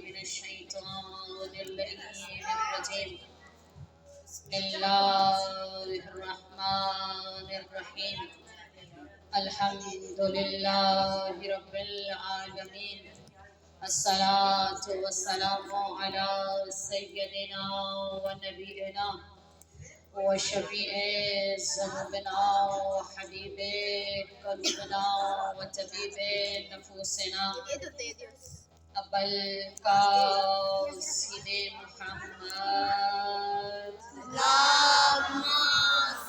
من الشيطان اللعين الرجيم. بسم الله الرحمن الرحيم. الحمد لله رب العالمين. الصلاة والسلام على سيدنا ونبينا وشفيع ذنوبنا وحبيب قلوبنا وطبيب نفوسنا أبا القاسم محمد. اللهم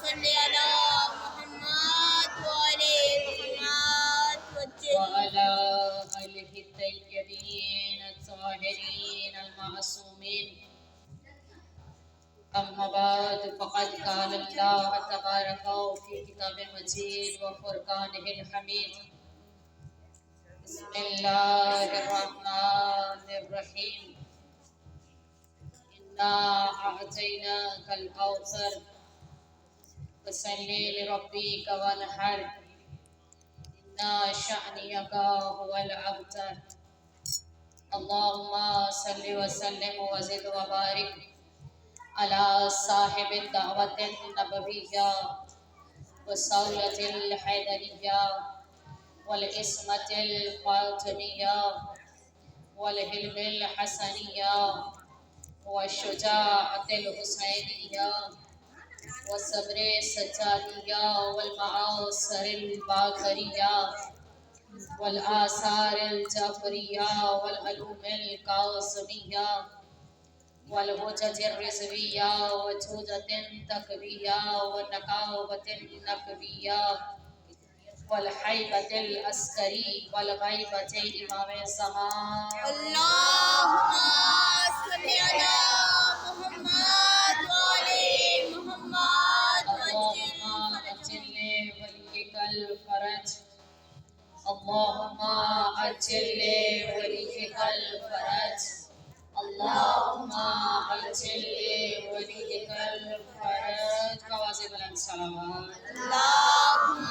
صل على محمد وعلى محمد وعلى آله الطيبين الطاهرين المعصومين. أما بعد فقد قال الله تبارك في كتاب المجيد وفرقانه الحميد. بسم الله الرحمن الرحيم. إنا أعطيناك الكوثر فصل لربك وانحر إن شأنك هو الأبتر. اللهم صل وسلم وزد وبارك على صاحب الدعوة النبوية والصولة الحيدرية والإسمة الفاطمية والحلم الحسنية والشجاعة الحسينية والصبر السجادية والمعاصر الباقرية والآثار الجعفرية والعلوم القاسمية والهجج الرزوية وجودة تقوية والنقاوة النقوية والحيبة العسكري والغيبة إمام الزمان. اللهم صل على محمد وعلى محمد اللهم أجل وليك الفرج. اللهم أجل وليك الفرج. اللهم أجل وليك الفرج. كواظب الصلوات. اللهم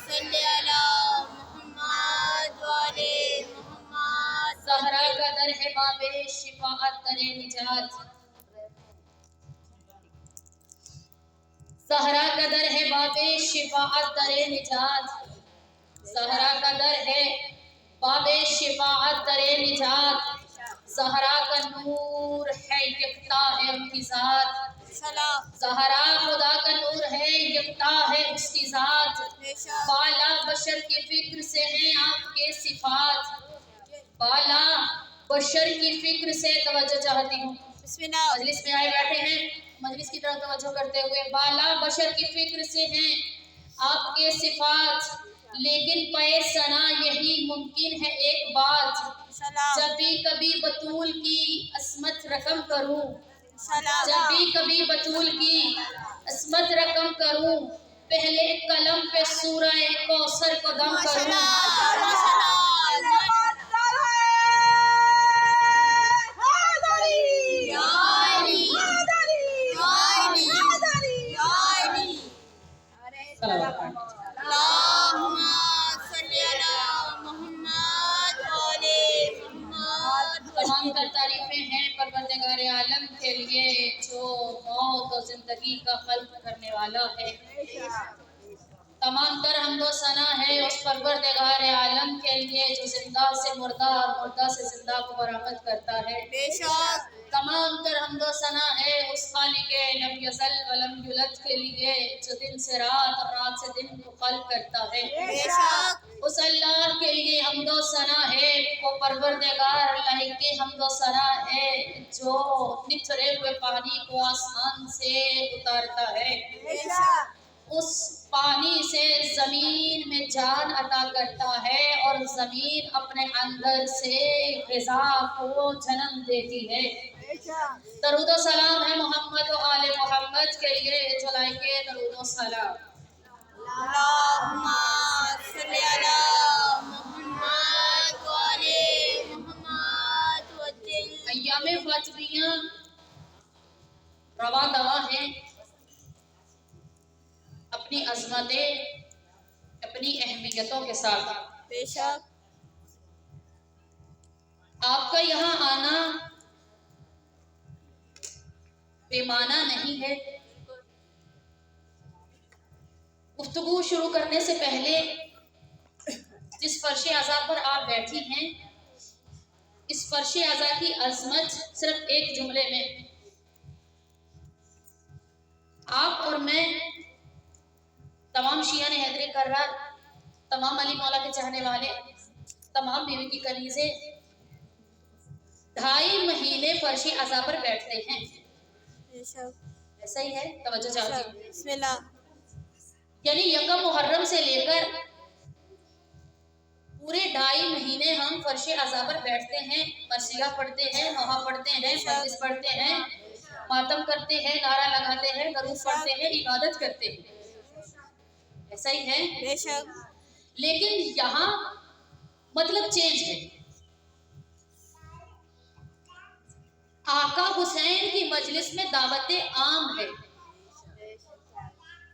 صل على محمد وعلى محمد. زہرا کا در ہے باب شفاعت در نجات. زہرا کا در ہے باب شفاعت در نجات. زہرا کا در ہے باب شفاعت در نجات. زہرا کا نور ہے یکتا ہے ان کی ذات. زہرا خدا کا نور ہے یکتا ہے اس کی ذات. بالا بشر کی فکر سے ہیں آپ کے صفات. بالا بشر کی فکر سے توجہ چاہتی ہوں. مجلس میں آئے بیٹھے ہیں, مجلس کی طرف توجہ کرتے ہوئے. بالا بشر کی فکر سے ہیں آپ کے صفات, لیکن پے ثنا یہی ممکن ہے ایک بات. جب بھی کبھی بطول کی عصمت رقم کروں, جب بھی کبھی بطول کی عصمت رقم کروں, پہلے قلم پہ سورہ کوثر کو دم کروں. اللهم صل على محمد وعلى محمد. تمام تر تعریفیں ہیں پروردگار عالم کے لیے جو موت و زندگی کا خلق کرنے والا ہے. تمام تر حمد و ثنا ہے اس پروردگار عالم کے لیے جو زندہ سے مردہ اور مردہ سے زندہ کو برآمد کرتا ہے. تمام تر حمد و ثنا ہے اس خالق لم یزل ولم یولد کے لیے جو دن سے رات اور رات سے دن کو خلق کرتا ہے. اس اللہ کے لیے حمد و ثنا ہے, وہ پروردگار اللہ کے حمد و ثنا ہے جو نتھرے ہوئے پانی کو آسمان سے اتارتا ہے. اس پانی سے زمین میں جان عطا کرتا ہے اور زمین اپنے اندر سے غذا کو جنم دیتی ہے. درود و سلام ہے محمد و آل محمد کے لیے جو لائق درود و سلام. اللهم صل على محمد وعلى محمد وجل. ایام فاطمیہ رواں دواں ہیں اپنی عظمتیں, اپنی اہمیتوں کے ساتھ. بے شک آپ کا یہاں آنا پیمانہ نہیں ہے. گفتگو شروع کرنے سے پہلے جس فرش اعضاء پر آپ بیٹھی ہیں، اس فرش اعضاء کی عظمت صرف ایک جملے میں آپ اور میں، تمام شیعہ حیدر کرار، تمام علی مولا کے چاہنے والے، تمام بیوی کی کنیزیں 2.5 مہینے فرش اعضاء پر بیٹھتے ہیں. ایسا ہی ہے؟ توجہ چاہتی ہوں. بسم اللہ. یعنی یکم محرم سے لے کر پورے 2.5 مہینے ہم فرش اعضاء پر بیٹھتے ہیں، مرثیہ پڑھتے ہیں، نوحہ پڑھتے ہیں، مجلس پڑھتے ہیں، ماتم کرتے ہیں، نعرہ لگاتے ہیں، درود پڑھتے ہیں، عبادت کرتے ہیں. ایسا ہی ہے؟ بے شک. لیکن یہاں مطلب چینج ہے. آقا حسین کی مجلس میں دعوت عام ہے.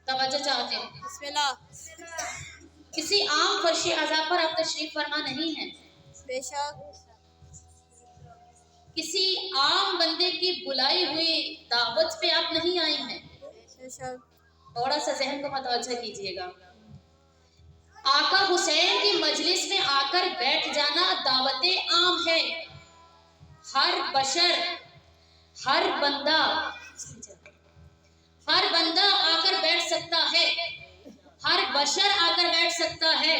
توجہ چاہتے ہیں. بسم اللہ. کسی عام فرش اعضاء پر آپ تشریف فرما نہیں ہیں. بے شک. کسی عام بندے کی بلائی ہوئی دعوت پہ آپ نہیں آئی ہیں. بے شک. تھوڑا سا ذہن کو متوجہ کیجیے گا. آقا حسین کی مجلس میں آ کر بیٹھ جانا دعوت عام ہے. ہر بشر، ہر بندہ آ کر بیٹھ سکتا ہے. ہر بشر آ کر بیٹھ سکتا ہے.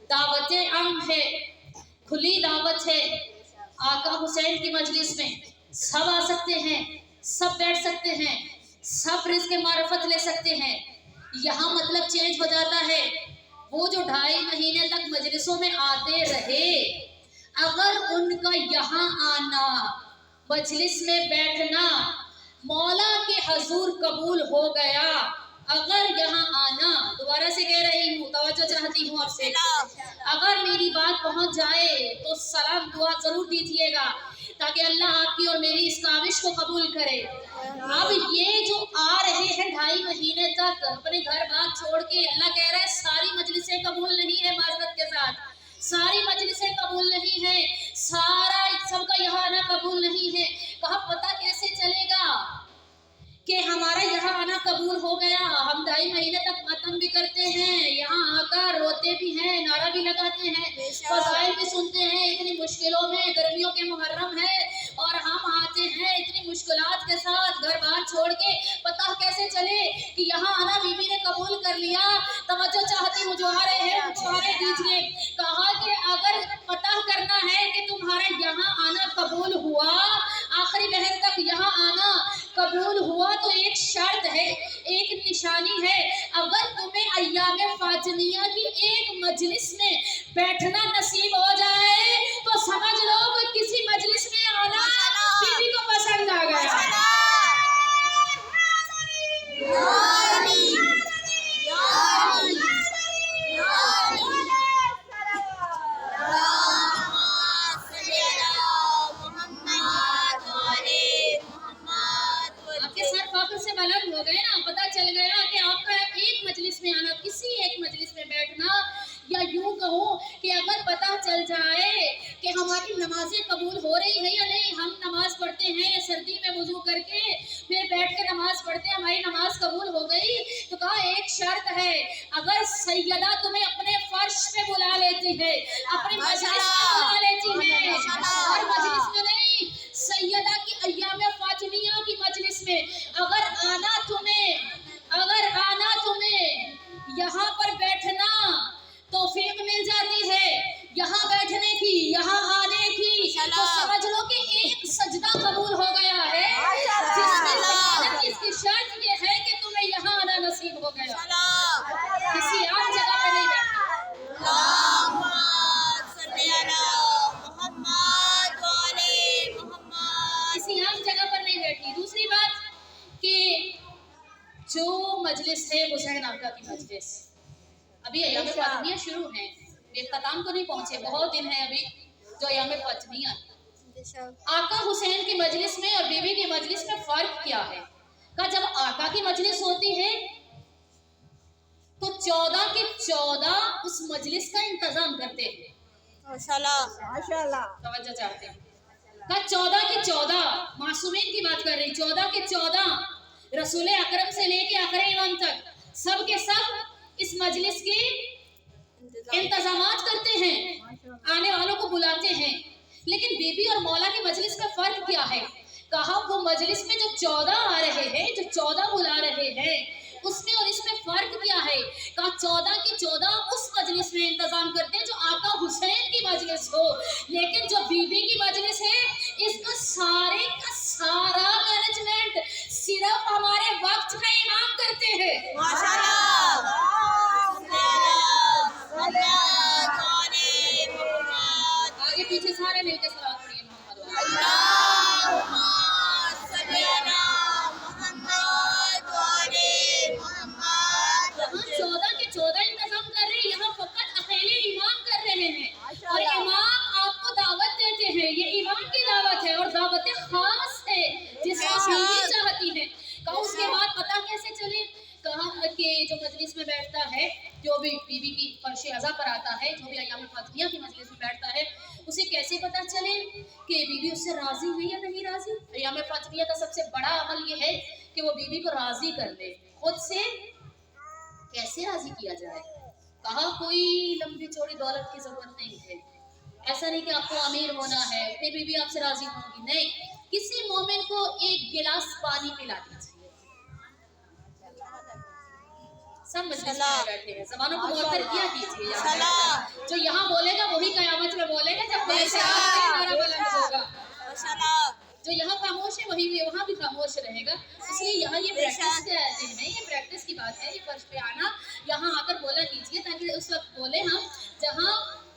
دعوت عام ہے، کھلی دعوت ہے. آقا حسین کی مجلس میں سب آ سکتے ہیں، سب بیٹھ سکتے ہیں، سب رزق معرفت لے سکتے ہیں. یہاں مطلب چینج ہو جاتا ہے. وہ جو 2.5 مہینے تک مجلسوں میں آتے رہے، اگر ان کا یہاں آنا، مجلس میں بیٹھنا مولا کے حضور قبول ہو گیا، اگر یہاں آنا، دوبارہ سے کہہ رہی ہوں، توجہ چاہتی ہوں آپ سے، اگر میری بات پہنچ جائے تو سلام دعا ضرور دیجیے گا تاکہ اللہ آپ کی اور میری اس کاوش کو قبول کرے. اب یہ جو آ رہے ہیں 2.5 مہینے تک اپنے گھر بار چھوڑ کے، اللہ کہہ رہا ہے ساری مجلسیں قبول نہیں ہے. معذرت کے ساتھ ساری مجلسیں قبول نہیں ہے، سارا سب کا یہاں آنا قبول نہیں ہے. کہا پتہ کیسے چلے گا کہ ہمارا یہاں آنا قبول ہو گیا؟ ہم 2.5 مہینے تک ماتم بھی کرتے ہیں، یہاں آ کر روتے بھی ہیں، نعرہ بھی لگاتے ہیں، فضائل بھی سنتے ہیں. اتنی مشکلوں میں، گرمیوں کے محرم ہے اور ہم آتے ہیں اتنی مشکلات کے ساتھ گھر بار چھوڑ کے. پتہ کیسے چلے کہ یہاں آنا بی بی نے قبول کر لیا؟ توجہ چاہتی ہوں، جو آ رہے ہیں مشورے دیجیے. کہا کہ اگر پتہ کرنا ہے کہ تمہارا یہاں آنا قبول ہوا، آخری لہر تک یہاں آنا قبول ہوا، تو ایک شرط ہے، ایک نشانی ہے. اگر تمہیں ایام فاطمیہ کی ایک مجلس میں بیٹھنا نصیب ہو جائے تو سمجھ لو کہ کسی مجلس میں آنا بیوی کو پسند آ گیا. آپ کے سر فخر سے بلند ہو گئے نا. پتہ چل گیا کہ آپ کا ایک مجلس میں آنا، کسی ایک مجلس میں بیٹھنا، یا یوں کہوں کہ اگر پتہ چل جائے کہ ہماری نمازیں قبول ہو رہی ہیں یا نہیں، ہم نماز پڑھتے ہیں یا سردی میں وضو کر کے پھر بیٹھ کے نماز پڑھتے ہیں، ہماری نماز قبول ہو گئی، تو کہا ایک شرط ہے، اگر سیدہ تمہیں اپنے فرش پہ بلا لیتی ہے، اپنے مجلس میں بلا لیتی ہے، ہر مجلس میں نہیں، سیدہ کی ایام فاطمیہ کی مجلس میں اگر آنا تمہیں یہاں پر بیٹھنا توفیق مل جاتی ہے، یہاں بیٹھنے کی، یہاں آنے کی، تو سمجھ لو کہ ایک سجدہ قبول ہو گیا ہے، جس کی شرط یہ ہے کہ تمہیں یہاں آنا نصیب ہو گیا. کسی عام جگہ پہ نہیں بیٹھنا. کسی عام جگہ پر نہیں بیٹھی. دوسری بات کہ جو مجلس ہے حسین آقا کی مجلس، ابھی ایام فاطمیہ شروع ہیں، اختتام کو نہیں پہنچے، بہت دن ہیں ابھی جو ایام فاطمیہ. آقا حسین کی مجلس میں اور بی بی کی مجلس میں فرق کیا ہے؟ کہ جب آقا کی مجلس ہوتی ہے تو 14 کے 14 اس مجلس کا انتظام کرتے ہیں. ماشاءاللہ. توجہ چاہتے ہیں. का 14 के 14 मासूमीन की बात कर रही, 14 के 14 रसूल अकरम से लेके आखिरी इमाम तक सब के सब इस मजलिस के इंतजामात करते हैं, आने वालों को बुलाते हैं। लेकिन बीबी और मौला की मजलिस का फर्क क्या है? कहा वो मजलिस में जो 14 आ रहे हैं, जो 14 बुला रहे हैं, उसमें और इसमें फर्क क्या है? कहा 14 की 14 उस मजलिस में इंतजाम करते हैं जो आका हुसैन की मजलिस हो, लेकिन जो बीबी की मजलिस है इसका सारे का सारा मैनेजमेंट सिर्फ हमारे वक्त का इमाम करते हैं। माशाल्लाह। आगे पीछे सारे मिलकर सलावत पढ़िए मोहम्मद वाले। अल्लाहुम्मा सल्ली अला मुहम्मद व आले मुहम्मद। यहाँ 14 के 14 इंतजाम कर रहे हैं, यहाँ फकत अकेले इमाम कर रहे हैं और इमाम आपको दावत देते हैं। ये इमाम की दावत है और दावत खास है जिसको बीवी चाहती है। कहा उसके बाद पता कैसे चले? कहा कि जो मजलिस में बैठता है, जो भी बीवी की फर्श अज़ा पर आता है, जो भी अय्याम फातिहा की मजलिस में बैठता है, उसे कैसे पता चले कि बीवी उससे राजी है या नहीं राजी? अय्याम फातिहा का सबसे बड़ा अमल ये है कि वो बीवी को राजी कर दे। खुद से कैसे राजी किया जाए? कहा कोई लंबी चौड़ी दौलत की जरूरत नहीं है, ऐसा नहीं कि आपको अमीर होना है फिर बीवी आपसे राजी होगी, नहीं। किसी मोमिन को एक गिलास पानी पिला दीजिए। सब मजलिस में बैठे हैं, ज़बानों को मुअत्तर किया कीजिए। जो यहाँ बोलेगा वही कयामत में बोलेगा जब नारा बुलंद होगा। जो यहाँ खामोश है वही वहाँ भी खामोश रहेगा। इसलिए यहाँ ये प्रैक्टिस कहते हैं, ये प्रैक्टिस की बात है। ये फर्श पे आना, यहाँ आकर बोला कीजिए ताकि उस वक्त बोले हम जहाँ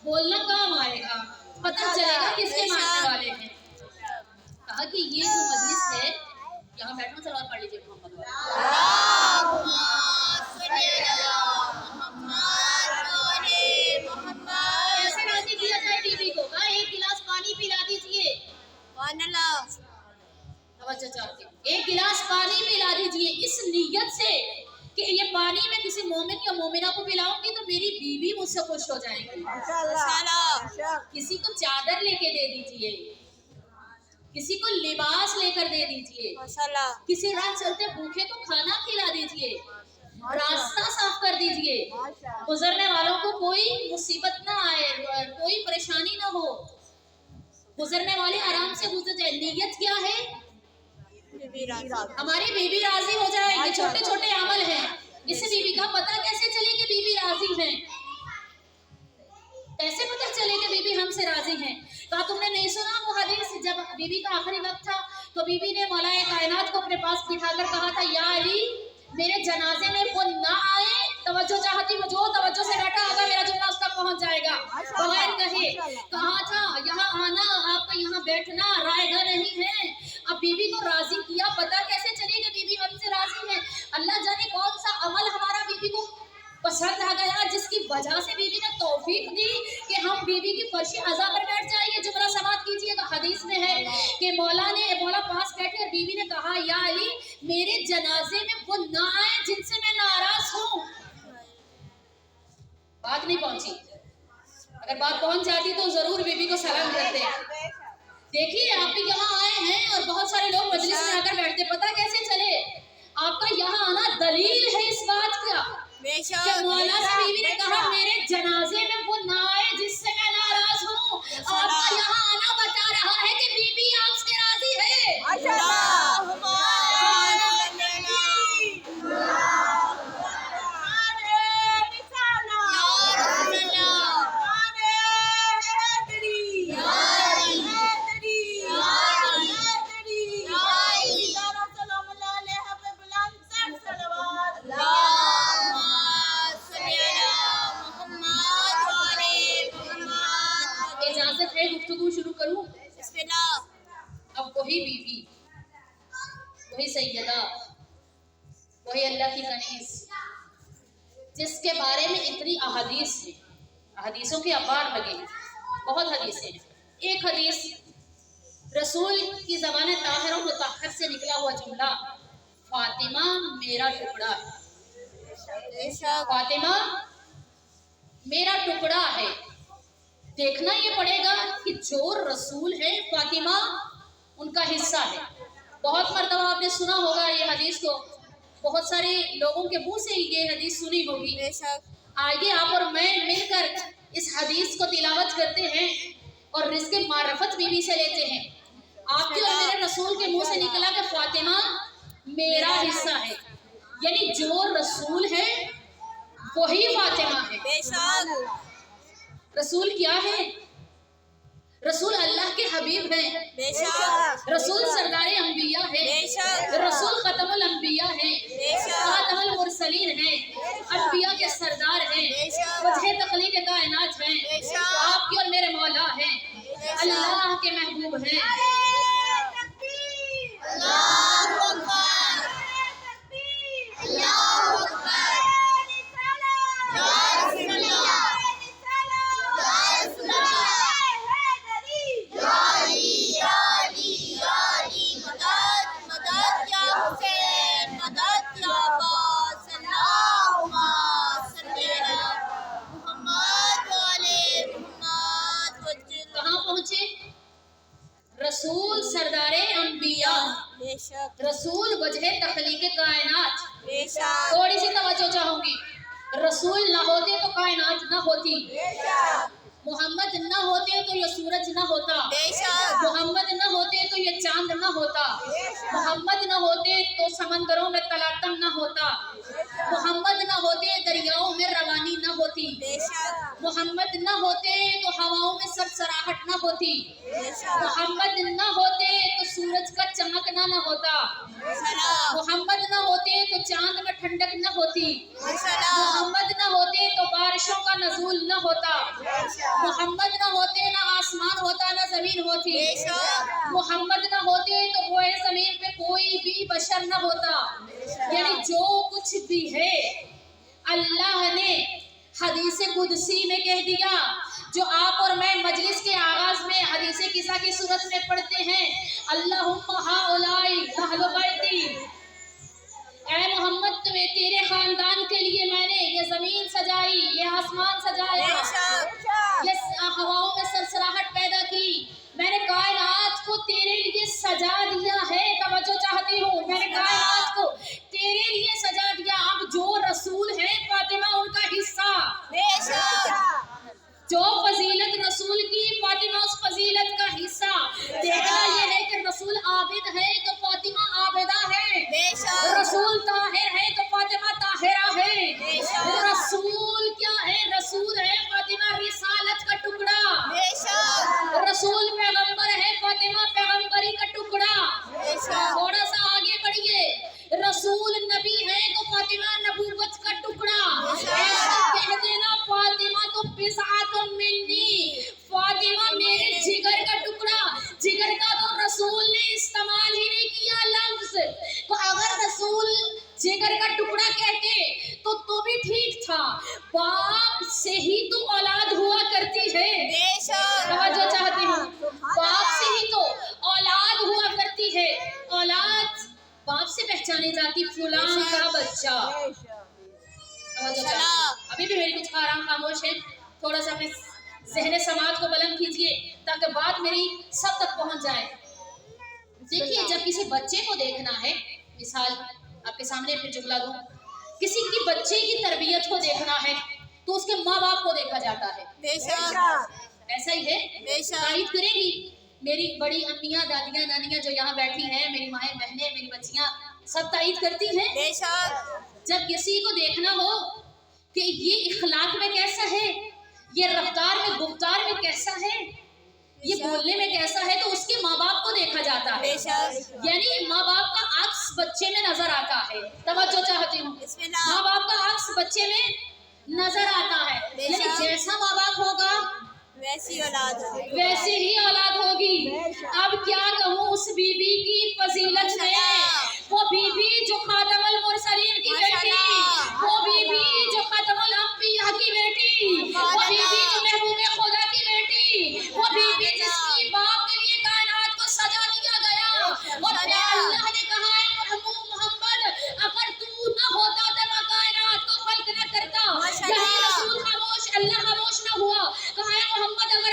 बोलना काम आएगा, पता चलेगा किसके मानने वाले हैं। कहा कि ये जो मजलिस है, यहाँ बैठना सलावत पढ़ लीजिए मोहम्मद वाले। कैसे राजी किया जाए बीवी को? कहा एक गिलास पानी पिला दीजिए। तवज्जो चाहती हूँ, एक गिलास पानी पिला दीजिए इस नीयत से कि ये पानी मैं किसी मोमिन या मोमिना को पिलाऊंगी तो मेरी बीवी मुझसे खुश हो जाएगी। किसी को चादर लेके दे दीजिए, किसी को लिबास लेकर दे दीजिए, किसी राह चलते भूखे को खाना खिला दीजिए, रास्ता साफ कर दीजिए, गुजरने वालों को कोई मुसीबत ना आए, कोई परेशानी ना हो, गुजरने वाले आराम से गुजर जाए। नीयत क्या है? हमारी बीवी राजी हो जाए। ये छोटे छोटे अमल हैं, इससे बीवी का पता कैसे चले कि बीवी राजी है? कैसे पता चले कि बीवी हमसे राजी है? कहा तुमने नहीं सुना वो हदीस, जब बीवी का आखिरी वक्त था तो बीवी ने मौलाए कायनात को अपने पास बिठाकर कहा था, या अली मेरे जनाजे में वो ना आए। तवज्जो चाहती हूँ, जो तवज्जो से बैठा होगा मेरा जुमला उस तक पहुंच जाएगा बगैर कहे। कहा था यहाँ आना, आपका यहाँ बैठना रायगा नहीं है। अब बीवी को राजी किया, पता कैसे चले कि बीवी हमसे राजी है? अल्लाह जाने कौन सा अमल हमारा बीवी को पसंद आ गया जिसकी वजह से बीवी ने तौफीक दी कि हम बीवी की फर्श अज़ा पर बैठ जाए। ये जुमला समाप्त कीजिएगा। हदीस में है कि मौला पास बैठे और बीवी ने कहा, या अली मेरे जनाजे में वो ना आए जिनसे मैं नाराज हूँ। बात नहीं पहुंची, अगर बात पहुंच जाती तो जरूर बीवी को सलाम करते। देखिए आप भी यहाँ आए हैं और बहुत सारे लोग मजलिस में आकर बैठते, पता कैसे चले? आपका यहाँ आना दलील है इस बात का कि मौला से बीवी ने कहा मेरे जनाजे में वो ना आए जिससे मैं नाराज हूँ। आपका यहाँ आना बता रहा है कि बीवी आपसे राजी है। इजाजत है गुफ्तगू शुरू करूं? अब वही बीवी, वही सैयदा, वही अल्लाह की कनीज जिसके बारे में इतनी अहादीस है, अहादीसों के अपार लगे हैं, बहुत हदीसें हैं। एक हदीस रसूल की ज़बान ताहिर और मुतहहर से निकला हुआ जुमला, फातिमा मेरा टुकड़ा है, फातिमा मेरा टुकड़ा है। देखना ये पड़ेगा कि जो रसूल है फातिमा उनका हिस्सा है। बहुत मर्तबा आपने सुना होगा ये हदीस को, बहुत सारे लोगों के मुंह से ये हदीस सुनी होगी। आगे आप और मैं मिलकर इस हदीस को तिलावत करते हैं और इसके मारफत बीवी से लेते हैं। आपके और मेरे रसूल के मुंह से निकला कि फातिमा मेरा हिस्सा है, यानी जो रसूल है वही फातिमा है। रसूल क्या है? रसूल अल्लाह के हबीब हैं, रसूल सरदारे अंबिया है, रसूल खतमुल अंबिया है, खातमुल मुरसलीन है, अंबिया के सरदार हैं, वजह तखलीक कायनात हैं, आपके और मेरे मौला हैं, अल्लाह के महबूब हैं। कहाँ पहुंचे? रसूल सरदारे अंबिया, रसूल वजह तखलीक कायनात। थोड़ी सी तवज्जो चाहूंगी, रसूल ना होते तो कायनात ना होती, मोहम्मद ना होते तो ये सूरज ना होता, मोहम्मद ना होते तो ये चांद ना होता, मोहम्मद ना होते तो समंदरों में तलातम ना होता, मोहम्मद ना होते दरियाओं में रवानी ना होती, मोहम्मद ना होते तो हवाओं में सरसराहट ना होती, मोहम्मद ना होते तो सूरज का चमकना ना होता, मोहम्मद ना होते तो चांद में ठंडक ना होती, मोहम्मद ना होते तो बारिशों का नज़ूल ना होता, मोहम्मद ना होते ना आसमान होता ना जमीन होती, मोहम्मद ना होते तो गोए जमीन पे कोई भी बशर ना होता। यानी जो कुछ भी है अल्लाह ने हदीस कुदसी में कह दिया, जो आप और मैं मजलिस के आगाज में हदीस किस्सा की सूरत में पढ़ते हैं, अल्लाहुम्मा हाउलाई अहलु बैती, ऐ मोहम्मद तुम्हें तेरे खानदान के लिए मैंने ये जमीन सजाई, ये आसमान सजाया, ये हवाओं में सरसराहट पैदा की, मैंने कायनात को तेरे लिए सजा दिया है। तवज्जो चाहती हूँ, मैंने कायनात को तेरे लिए सजा दिया। अब जो रसूल है फातिमा उनका हिस्सा, जो फजीलत रसूल की फातिमा उस फजीलत का हिस्सा। देखना ये है कि रसूल आबिद है तो फातिमा आबिदा है, रसूल ताहिर है तो फातिमा ताहिरा है, रसूल क्या है? रसूल है फातिमा रिसालत का टुकड़ा, रसूल पैगंबर है फातिमा पैगंबरी का टुकड़ा। थोड़ा सा आगे बढ़िए, रसूल नबी है तो फातिमा नबूवत का टुकड़ा। ऐसा कह देना फातिमा तो बिज़अतुम मिन्नी, फातिमा मेरे जिगर का टुकड़ा। जिगर का तो रसूल ने इस्तेमाल ही नहीं किया लफ्ज, तो अगर रसूल जिगर का टुकड़ा कहते तो भी ठीक था। बाप से ही तो औलाद हुआ करती है, तवज्जो चाहती हूँ, बाप से ही तो औलाद हुआ करती है। औलाद बाप से पहचानी जाती, फुलां का बच्चा। अभी भी मेरी कुछ आराम खामोश है, थोड़ा सा अपने ज़हन समाज को बुलंद कीजिए ताकि बात मेरी सब तक पहुंच जाए। देखिए, जब किसी बच्चे को देखना है, मिसाल आपके सामने फिर जुमला दूं, किसी की बच्चे की तरबियत को देखना है तो उसके माँ बाप को देखा जाता है। ऐसा ही है, तारीफ करेंगी मेरी बड़ी अम्मियाँ, दादियाँ, नानियाँ जो यहाँ बैठी हैं, मेरी माएँ, बहनें, मेरी बच्चियाँ, सब तारीफ करती हैं। जब किसी को देखना हो कि ये इखलाक में कैसा है, ये रफ्तार में गुफ्तार में कैसा है, ये बोलने में कैसा है, तो उसके माँ बाप को देखा जाता है। यानी माँ बाप का अक्स बच्चे में नजर आता है। तवज्जो चाहती हूँ, माँ बाप का अक्स बच्चे में नजर आता है। यानी जैसा माँ बाप होगा वैसी ही औलाद होगी। अब क्या कहूँ उस बीबी की फजीलत में, वो बीबी जो खातमुल मुरसलीन की बेटी, वो बीबी जो खातमुल अंबिया की बेटी, वो बीबी जो महबूबे खुदा की बेटी, वो बीबी जिसकी बाप के लिए कायनात को सजा दिया गया। और अल्लाह ने कहा है मोहम्मद, अगर तू न होता तो मैं कायनात को खल्क न करता। यही रसूल खामोश, अल्लाह खामोश न हुआ। कहा है मोहम्मद, अगर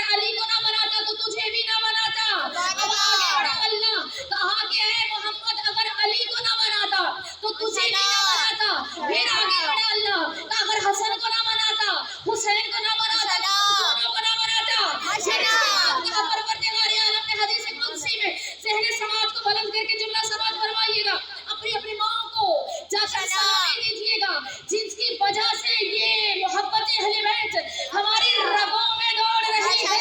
हुसैन को ना बनाता, फिर आगे बढ़ा अल्लाह, अगर हसन को ना बनाता, हुसैन को ना बनाता, दोनों को ना बनाता, परवरदिगार आलम ने हदीस कुदसी में ज़हन समाज को बुलंद करके जुमला समाज फरमाइएगा, अपनी अपनी माँ को जाकर सलामी दीजिएगा, जिसकी वजह से ये मोहब्बत अहले बैत हमारी रगों में दौड़ रही है।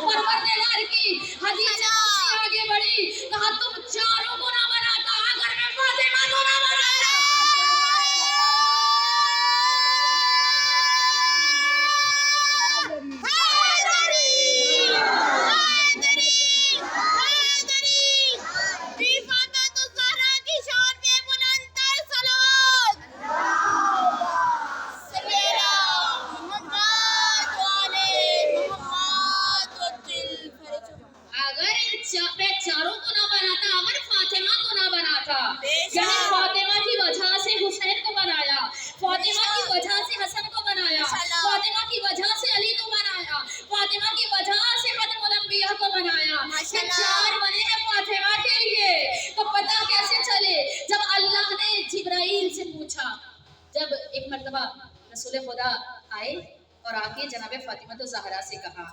परवरदिगार की हदीस कुदसी आगे बढ़ी, कहा तुम चारों को ना बनाता अगर मैं फातिमा को ना बनाता। मैं चारों को ना बनाता अगर फातिमा को ना बनाता, यानी फातिमा की वजह से हुसैन को बनाया, फातिमा की वजह से हसन को बनाया, फातिमा की वजह से अली को बनाया, फातिमा की वजह से खत्मुल अंबिया को बनाया। ये चार बने हैं फातिमा के लिए। तो पता कैसे चले? जब अल्लाह ने जिब्राइल से पूछा, जब एक मर्तबा रसूल खुदा आए और आके जनाब फातिमा तो ज़हरा से कहा,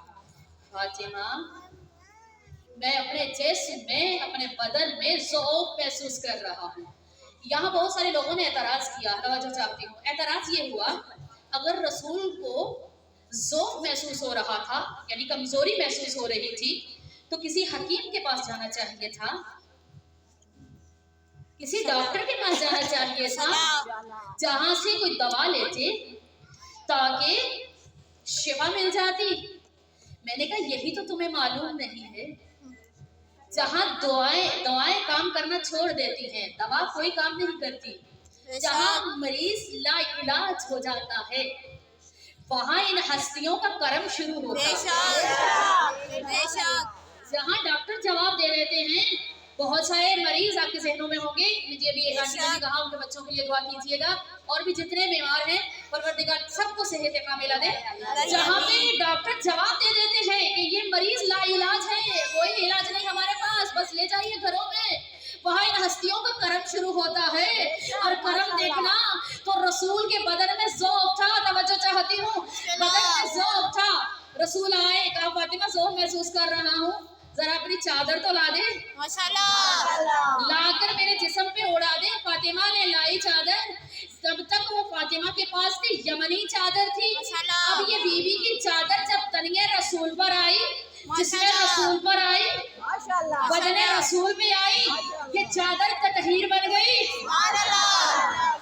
फातिमा मैं अपने जिस्म में, अपने बदन में ज़ौक़ महसूस कर रहा हूँ। यहाँ बहुत सारे लोगों ने एतराज़ किया, तवज्जो चाहती हूँ। एतराज़ ये हुआ, अगर रसूल को ज़ौक़ महसूस हो रहा था, यानी कमज़ोरी महसूस हो रही थी, तो किसी हकीम के पास जाना चाहिए था, किसी डॉक्टर के पास जाना चाहिए था, जहाँ से कोई दवा लेते ताकि शिफा मिल जाती। मैंने कहा यही तो तुम्हें मालूम नहीं है, जहाँ दवाएं काम करना छोड़ देती हैं, दवा कोई काम नहीं करती, जहाँ मरीज लाइलाज हो जाता है, वहाँ इन हस्तियों का कर्म शुरू होता है। जहाँ डॉक्टर जवाब दे देते हैं, बहुत सारे मरीज आपके जहनों में होंगे, मुझे भी एक आंटी ने कहा उनके बच्चों के लिए दुआ कीजिएगा, और भी जितने बीमार हैं परवरदिगार सबको सेहत कामिला दे। जहाँ पे डॉक्टर जवाब दे देते हैं कि ये मरीज लाइलाज है, कोई इलाज नहीं हमारे पास, बस ले जाइए घरों में, वहाँ इन हस्तियों का कर्म शुरू होता है। और कर्म देखना तो रसूल के बदन में ज़ौक़ था, तवज्जो चाहती हूँ, बदन में ज़ौक़ था। रसूल आए, कहा फातिमा ज़ौक़ महसूस कर रहा हूँ, जरा अपनी चादर तो ला दे, माशाल्लाह, लाकर मेरे जिस्म पे उड़ा दे। फातिमा ने लाई चादर, तब तक वो फातिमा के पास थी यमनी चादर थी। अब ये बीवी की चादर जब तनिए रसूल पर आई, जिसमें रसूल पर आई, बदने रसूल पे आई, ये चादर ततहीर बन गई।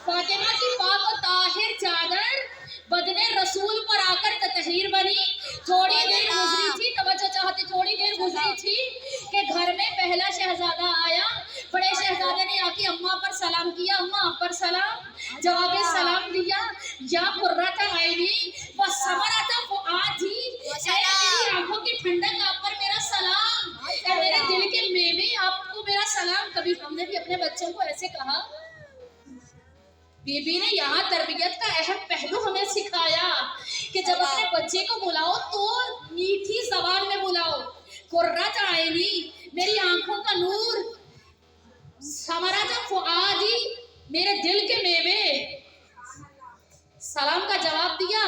फातिमा की पाक और ताहिर चादर बदने रसूल पर आकर ततहीर बनी। थोड़ी देर गुजरी थी, तवज्जो चाहती, थोड़ी देर गुजरी थी कि घर में पहला शहजादा आया। बड़े शहजादे ने आके अम्मा पर सलाम किया, अम्मा आप पर सलाम, जवाब सलाम दिया, या कुर्रत आईनी व समरत फुआदी, मेरी आंखों की ठंडक आप पर मेरा सलाम, मेरे दिल के मेवे आपको मेरा सलाम। कभी हमने भी अपने बच्चों को ऐसे कहा? बीबी ने यहाँ तरबियत का अहम पहलू हमें सिखाया कि जब अपने बच्चे को बुलाओ तो मीठी ज़बान में बुलाओ। कुर्रत आईनी, मेरी आंखों का नूर, समरत फुआदी, मेरे दिल के मेवे। सलाम का जवाब दिया,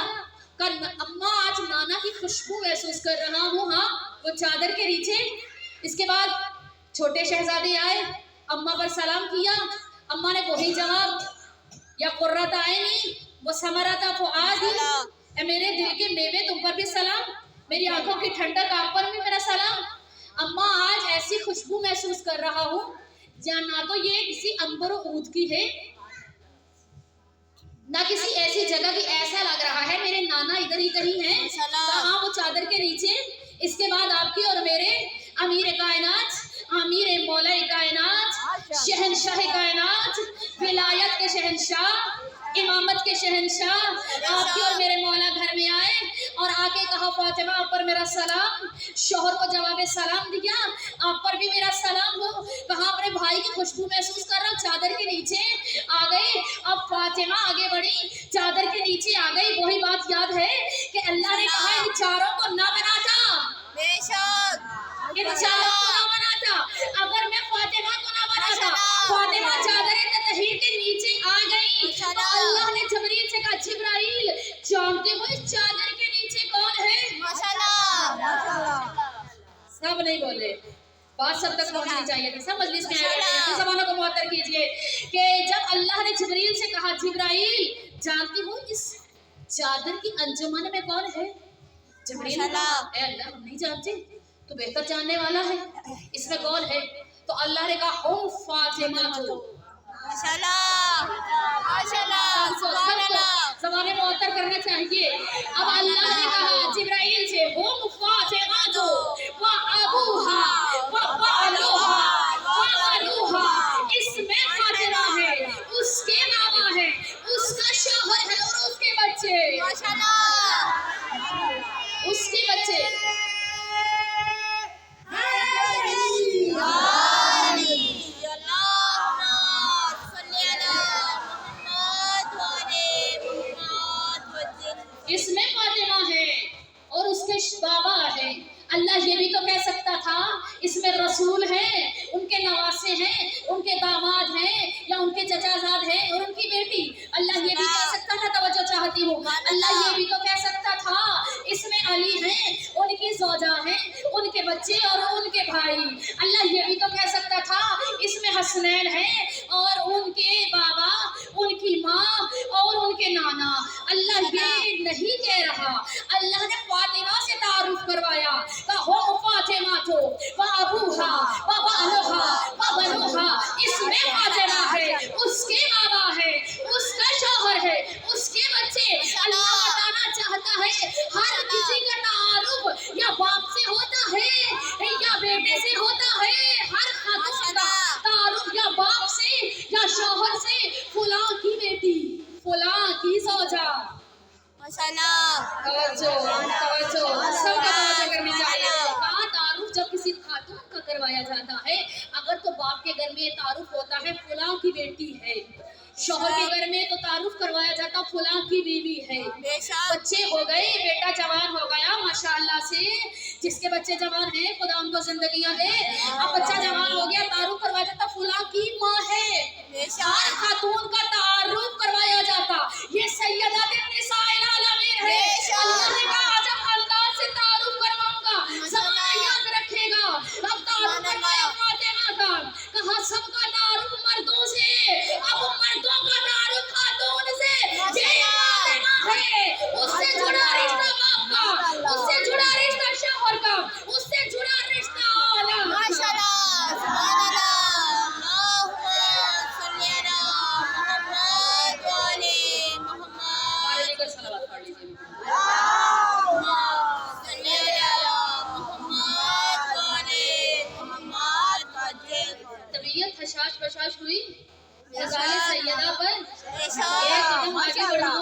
अम्मा आज नाना की खुशबू महसूस कर रहा हूँ, हाँ वो चादर के नीचे। इसके बाद छोटे शहजादे आए, अम्मा पर सलाम किया, अम्मा ने वही जवाब, या कुर्रत आईनी वो समरत फुआदी, मेरे दिल के मेवे तुम पर भी सलाम, मेरी आंखों की ठंडक आप पर भी मेरा सलाम। अम्मा आज ऐसी खुशबू महसूस कर रहा हूँ, ना तो ये किसी अंबर ऊद की है, ना किसी ऐसी जगह की, ऐसा लग रहा है मेरे नाना इधर ही कहीं हैं, कहाँ वो चादर के नीचे। इसके बाद आपकी और मेरे अमीर कायनात, अमीर मौला कायनात, शहनशाह कायनात, विलायत के शहनशाह, इमामत के शहनशाह, आपकी और मेरे मौला घर में आए और आके कहा फातिमा आप पर मेरा सलाम। शोहर को जवाब सलाम दिया, आप पर भी मेरा सलाम हो। कहा अपने भाई की खुशबू महसूस कर रहा हूँ, चादर के नीचे आ गई। अब फातिमा आगे बढ़ी, चादर के नीचे आ गई। वही बात याद है कि अल्लाह ने कहा इन चारों को ना बनाता, बेशक इन चारों को ना बनाता, अगर मैं फातिमा को ना बनाता, फातिमा चादर ततहीर के नीचे नहीं बोले, बात सब तक पहुंचनी चाहिए थी। सब मजलिस में आए बैठे हैं, अपनी ज़बानों को मुअत्तर कीजिए कि जब अल्लाह ने जिब्रील से कहा, जिब्राइल जानती हो इस चादर की अंजुमन में कौन है? जिब्रील ने कहा, ए अल्लाह हम नहीं जानते, तो बेहतर जानने वाला है, इसमें कौन है? तो अल्लाह ने कहा हुम फातिमा। ज़बानें मुअत्तर करना चाहिए। अब अल्लाह ने कहा जिब्राइल से हुम फातिमा व अबूहा व बालूहा व बनूहा, इसमें फातिमा है, उसके बाबा है, उसका शौहर है और उसके बच्चे, उसके बच्चे। इसमें फातिमा है और उसके बाबा है। अल्लाह ये भी तो कह सकता था इसमें रसूल हैं, उनके नवासे हैं, उनके दामाद हैं या उनके चचाजाद हैं और उनकी बेटी। अल्लाह ये भी कह सकता था, तवज्जो चाहती हूँ, अल्लाह ये भी तो कह सकता था इसमें अली हैं, उनकी ज़ौजा हैं, उनके बच्चे और उनके भाई। अल्लाह ये भी तो कह सकता था इसमें हसनैन हैं और उनके बाबा, उनकी माँ और उनके नाना। अल्लाह ये नहीं कह रहा, अल्लाह ने फातिमा से तारुफ करवाया, कहो फातिमा तो व अबूहा व बालूहा व बनूहा, इसमें फातिमा है, उसके बाबा है, उसका शौहर है, उसके बच्चे। अल्लाह बताना चाहता है हर किसी का तारुफ या बाप से होता है या बेटे से होता है, हर खातून का तारुफ या बाप से या शौहर से, फुलां की बेटी, फुलां की ज़ौजा। तवज्जो तवज्जो, सबका तवज्जो करनी चाहिए। कहा तारुफ जब किसी खातून का करवाया जाता है, अगर तो बाप के घर में ये तारुफ होता है फुलां की बेटी है, शौहर के घर में तो तारुफ करवाया जाता फुलां की बीवी है। बच्चे हो गए, बेटा जवान हो गया माशाअल्लाह से, जिसके बच्चे जवान हैं खुदा उनको जिंदगियां दे। अब बच्चा जवान हो गया, तारुफ करवाया जाता फुलां की माँ है, हर खातून का तारुफ करवाया जाता ये सैयदात निसाइल आलमीन है। अल्लाह ने कहा जब अंदाज से तारुफ करवाऊंगा ज़माना याद रखेगा। अब तारुफ करवाया फातिमा का, कहा सबका तारुफ मर्दों से, अब मर्दों का तारुफ खातून से। ये फातिमा है, उससे जुड़ा रिश्ता बाप का, उससे जुड़ा रिश्ता शौहर का, उससे जुड़ा रिश्ता औलाद। तबीयत हशाश बशाश हुई ग़ज़ाल सैयदा पर, एक कदम आगे बढ़ो।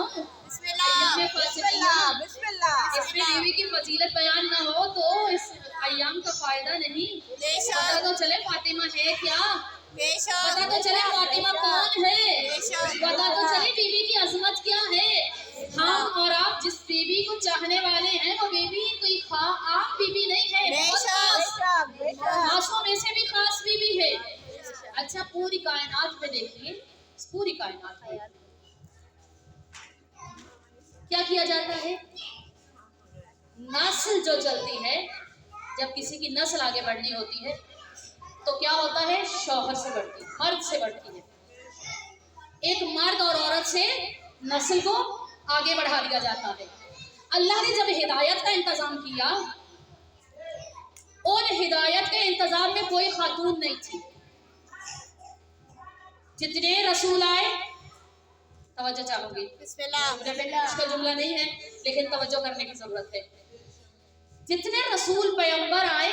इसमें बीवी की फजीलत बयान न हो तो इस अय्याम का फायदा नहीं। पता तो चले फातिमा है क्या, पता तो चले फातिमा कौन है, पता तो चले बीवी की अजमत क्या है। हम और आप जिस बीवी को चाहने वाले हैं वो बीवी कोई आम बीवी नहीं है, खासों में से भी खास बीवी है। अच्छा पूरी कायनात में देखिए, पूरी कायनात में क्या किया जाता है, नस्ल जो चलती है, जब किसी की नस्ल आगे बढ़नी होती है तो क्या होता है, शौहर से बढ़ती है, मर्द से बढ़ती है। एक मर्द और औरत से नस्ल को आगे बढ़ा दिया जाता है। अल्लाह ने जब हिदायत का इंतजाम किया, उन हिदायत के इंतजाम में कोई खातून नहीं थी। जितने रसूल आए, तवज्जो चाहूंगी, इसका जुमला नहीं है लेकिन तवज्जो करने की जरूरत है। जितने रसूल पैगंबर आए,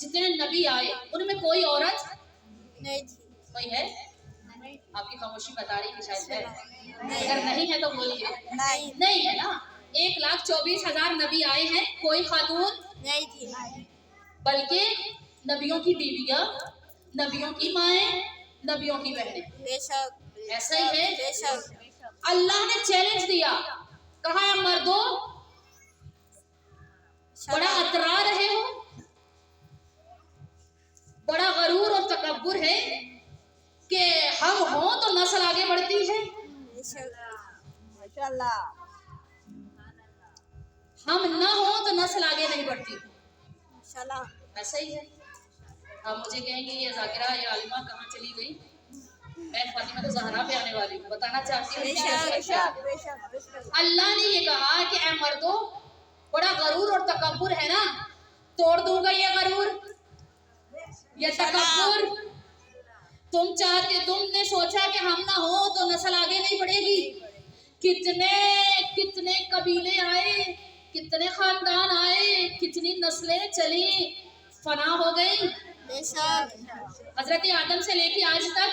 जितने नबी आए, उनमें कोई औरत नहीं थी। कोई है? आपकी खामोशी बता रही कि शायद है, अगर नहीं है तो बोलिए। नहीं है ना। 1,24,000 नबी आए हैं, कोई खातून नहीं थी, बल्कि नबियों की बीवियां, नबियों की माएँ, नबियों की बहनें। ऐसा ही है। अल्लाह ने चैलेंज दिया, कहा मर्दों बड़ा अतरा रहे हो, बड़ा गरूर और तकब्बुर है कि हम हों तो नस्ल आगे बढ़ती है, हम न हो तो नस्ल आगे नहीं बढ़ती। ایسا ہی ہے. آپ مجھے کہیں گے یہ ذاکرہ یہ عالمہ کہاں چلی گئی؟ میں فاطمہ زہرا پہ آنے والی ہوں، بتانا چاہتی ہوں اللہ نے یہ کہا کہ اے مردوں بڑا غرور اور تکبر ہے نا، توڑ دوں گا یہ غرور یہ تکبر. تم نے سوچا کہ ہم نہ ہو تو نسل آگے نہیں بڑھے گی. کتنے قبیلے آئے، کتنے خاندان آئے، کتنی نسلیں چلی، فنا ہو گئی. حضرت آدم سے لے کے آج تک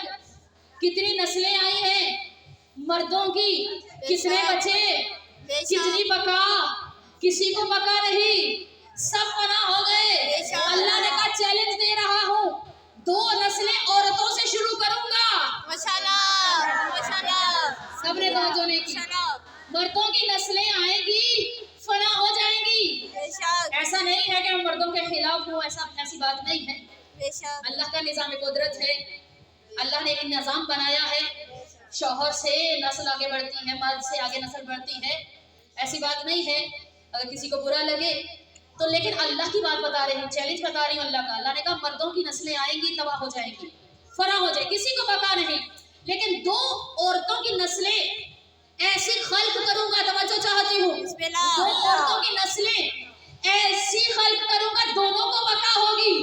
کتنی نسلیں آئی ہیں مردوں کی، کتنے بچے، کتنی بقا، کسی کو بقا نہیں، سب فنا ہو گئے. اللہ نے کہا چیلنج دے رہا ہوں 2 نسلیں عورتوں سے شروع کروں گا. سب نے توجہ نہیں کی. مردوں کی نسلیں آئیں گی فنا ہو جائیں گی. ایسا نہیں ہے کہ ہم مردوں کے خلاف ہوں، ایسی بات نہیں ہے. اللہ کا نظام قدرت ہے، اللہ نے ایک نظام بنایا ہے. شوہر سے نسل آگے بڑھتی ہے، مرد سے آگے نسل بڑھتی ہے، ایسی بات نہیں ہے. اگر کسی کو برا لگے تو لیکن اللہ کی بات بتا رہی ہوں، چیلنج بتا رہی ہوں اللہ کا. اللہ نے کہا مردوں کی نسلیں آئیں گی تباہ ہو جائیں گی، فنا ہو جائے، کسی کو بقا نہیں. لیکن 2 عورتوں کی نسلیں ایسی خلق کروں گا، توجہ چاہتی ہوں، 2 عورتوں کی نسلیں ایسی خلق کروں گا دونوں کو بقا ہوگی،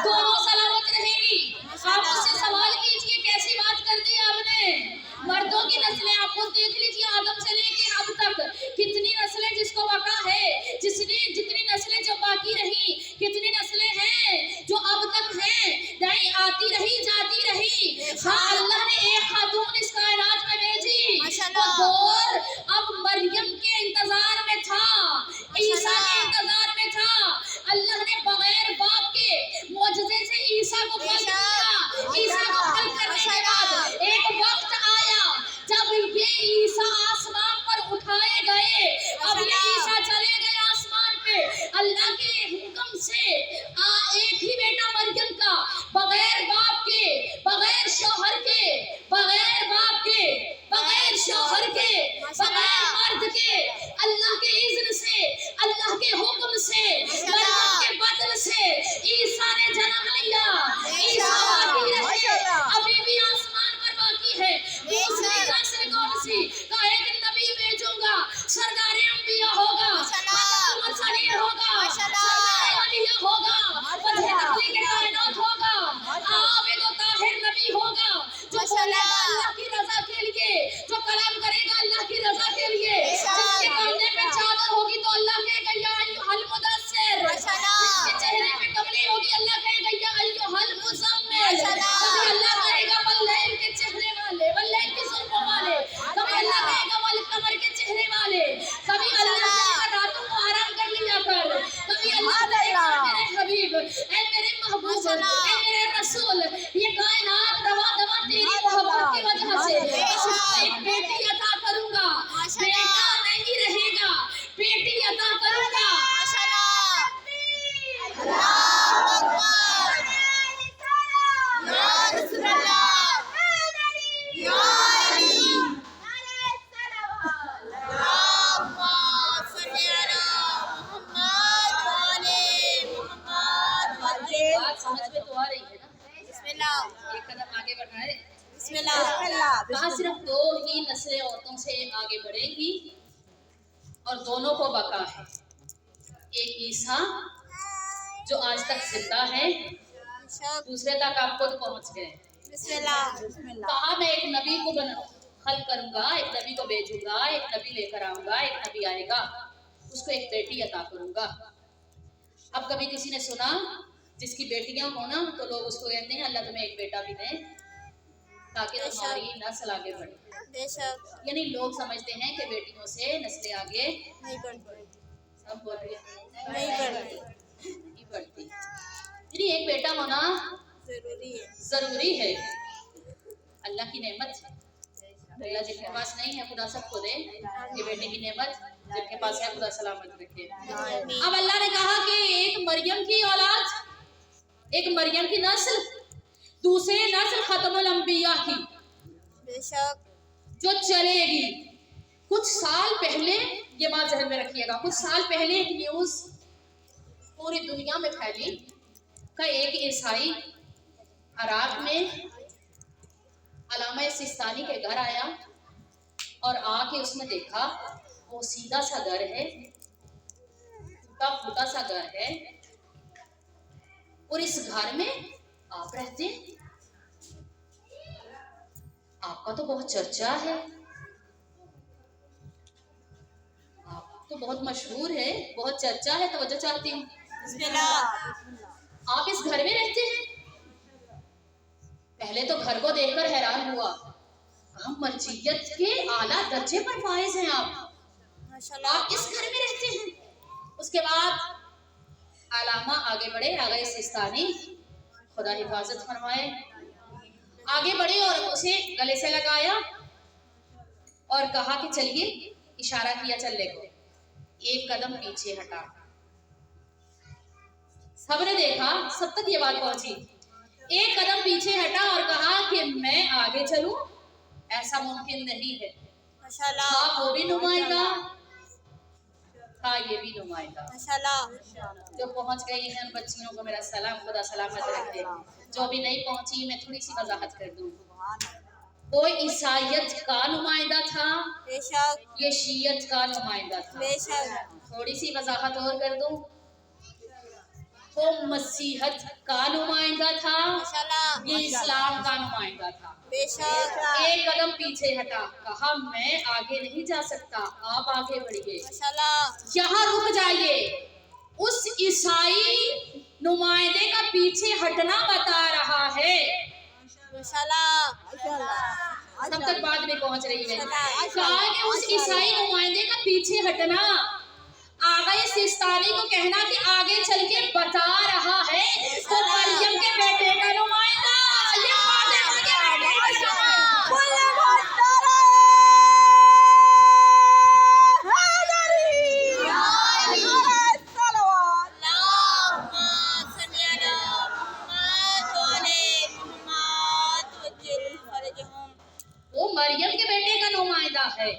دونوں سلامت رہیں گی. آپ مجھ سے سوال کیجئے کیسی بات کر دی آپ نے. مردوں کی نسلیں آپ خود دیکھ لیجئے، آدم سے لے کے اب تک کتنی نسلیں جس کو بقا ہے، جتنی نسلیں جو باقی رہی، کتنی نسلیں ہیں جو اب تک ہیں، نہیں آتی رہی جاتی رہی. ہاں اللہ نے ایک خاتون اس کائنات میں بھیجی. وہ دور اب مریم کے انتظار میں تھا، عیسیٰ کے انتظار میں تھا. اللہ نے بغیر باپ کے معجزے سے عیسیٰ کو خلق کیا. عیسیٰ کو خلق کرنے کے بعد ایک وقت آیا جب یہ عیسیٰ آسمان پر اٹھائے گئے. اب یہ عیسیٰ چلے گئے آسمان پہ اللہ کے حکم سے. ایک ہی بیٹا مریم کا، بغیر باپ کے، بغیر شوہر کے، بغیر باپ کے، بغیر شوہر کے، بغیر مرد کے، اللہ کے اذن سے، اللہ کے حکم سے، مریم کے بدن سے عیسیٰ نے جنم لیا. عیسیٰ باقی رہے، ابھی بھی آسمان پر باقی ہے. دوسری نسل کون سی؟ کہا ایک نبی بھیجوں گا، سردار انبیاء ہوگا، مرسلین ہوگا، سردار اولیاء ہوگا، فتح تخلیق کائنات ہوگا، عابد و طاہر نبی ہوگا، جو بولے گا اللہ کی رضا کے لیے، جو کلام کرے گا اللہ کی رضا کے لیے، جس کے کاندھے پہ چادر ہوگی تو اللہ کہے گا یا ایھا المدثر، جس کے چہرے پہ کملی ہوگی اللہ کہے گا یا ایھا المزمل. کبھی اللہ کہے گا واللیل کے چہرے والے، واللیل کی زلفوں والے، کبھی اللہ کہے گا والقمر کے چہرے والے، کبھی اللہ کہے گا راتوں کو آرام کر لیا کر، کبھی اللہ کہے گا میرے حبیب، اے میرے محبوب، اے میرے رسول، یہ کائنات رواں دواں تیری محبت کی وجہ سے اس کو ایک بیٹی عطا کروں گا. بیٹا نہیں رہے گا، بیٹی عطا کروں گا. بات سمجھ میں تو آ رہی ہے نا؟ ایک قدم آگے بڑھائے. کہاں صرف 2 ہی نسلیں عورتوں سے آگے بڑھیں گی اور دونوں کو بقا ہے. ایک عیسیٰ جو آج تک زندہ ہے، دوسرے تک آپ خود پہنچ گئے. کہا میں ایک نبی کو خلق کروں گا، ایک نبی کو بھیجوں گا، ایک نبی لے کر آؤں گا، ایک نبی آئے گا، اس کو ایک بیٹی عطا کروں گا. اب کبھی کسی نے سنا جس کی بیٹیاں ہونا تو لوگ اس کو کہتے ہیں اللہ تمہیں ایک بیٹا بھی دے تاکہ تمہاری نسل آگے بڑھے. یعنی لوگ سمجھتے ہیں کہ بیٹیوں سے نسلیں آگے سب نہیں بڑھتی. یعنی ایک بیٹا ہونا ضروری ہے. اللہ کی نعمت ہے. اللہ جن کے پاس نہیں ہے خدا سب کو دے. یہ بیٹے کی نعمت جن کے پاس ہے خدا سلامت رکھے. اب اللہ نے کہا کہ ایک مریم کی اولاد، ایک مریم کی نسل، دوسری نسل ختم الانبیاء کی جو چلے گی. کچھ سال پہلے، یہ بات ذہن میں رکھیے گا، کچھ سال پہلے ایک نیوز पूरी दुनिया में फैली कि एक ईसाई इराक में अल्लामा सिस्तानी के घर आया और आके उसने देखा वो सीधा सा घर है, टूटा फूटा सा घर है, और इस घर में आप रहते हैं, आपका तो बहुत चर्चा है, आप तो बहुत मशहूर है, बहुत चर्चा है, तवज्जो चाहती हूँ। आप इस घर में रहते हैं? पहले तो घर को देखकर हैरान हुआ, हम मर्जियत के आला दर्जे पर फाइज हैं आप इस घर में रहते हैं। उसके बाद अलामा आगे बढ़े, आगे सिस्तानी खुदा हिफाजत फरमाए, आगे बढ़े और उसे गले से लगाया और कहा कि चलिए, इशारा किया चलने को, एक कदम पीछे हटा। सबने देखा, सब तक ये बात पहुंची, एक कदम पीछे हटा और कहा कि मैं आगे चलूं, ऐसा मुमकिन नहीं है। था वो भी नुमाइंदा, था ये भी नुमाइंदा। जो पहुंच गई हैं बच्चियों को मेरा सलाम, खुदा सलामत रखे। जो भी नहीं पहुंची, मैं थोड़ी सी वजाहत कर दूं। वो ईसाइयत का नुमाइंदा था, ये शीयत का नुमाइंदा था। थोड़ी सी वजाहत और कर दूं, वो मसीहत का नुमाइंदा था, ये इस्लाम का नुमाइंदा था। एक कदम पीछे हटा, कहा मैं आगे नहीं जा सकता, आप आगे बढ़िए, यहाँ रुक जाइए। उस ईसाई नुमाइंदे का पीछे हटना बता रहा है। सब तक बात में पहुंच रही है। कहा कि उस ईसाई नुमाइंदे का पीछे हटना आगे सिस्तानी को कहना कि आगे चल के बता रहा है तो मरियम के बेटे का नुमाइंदा, ये फातिमा के बेटे का वो मरियम के बेटे का नुमाइंदा है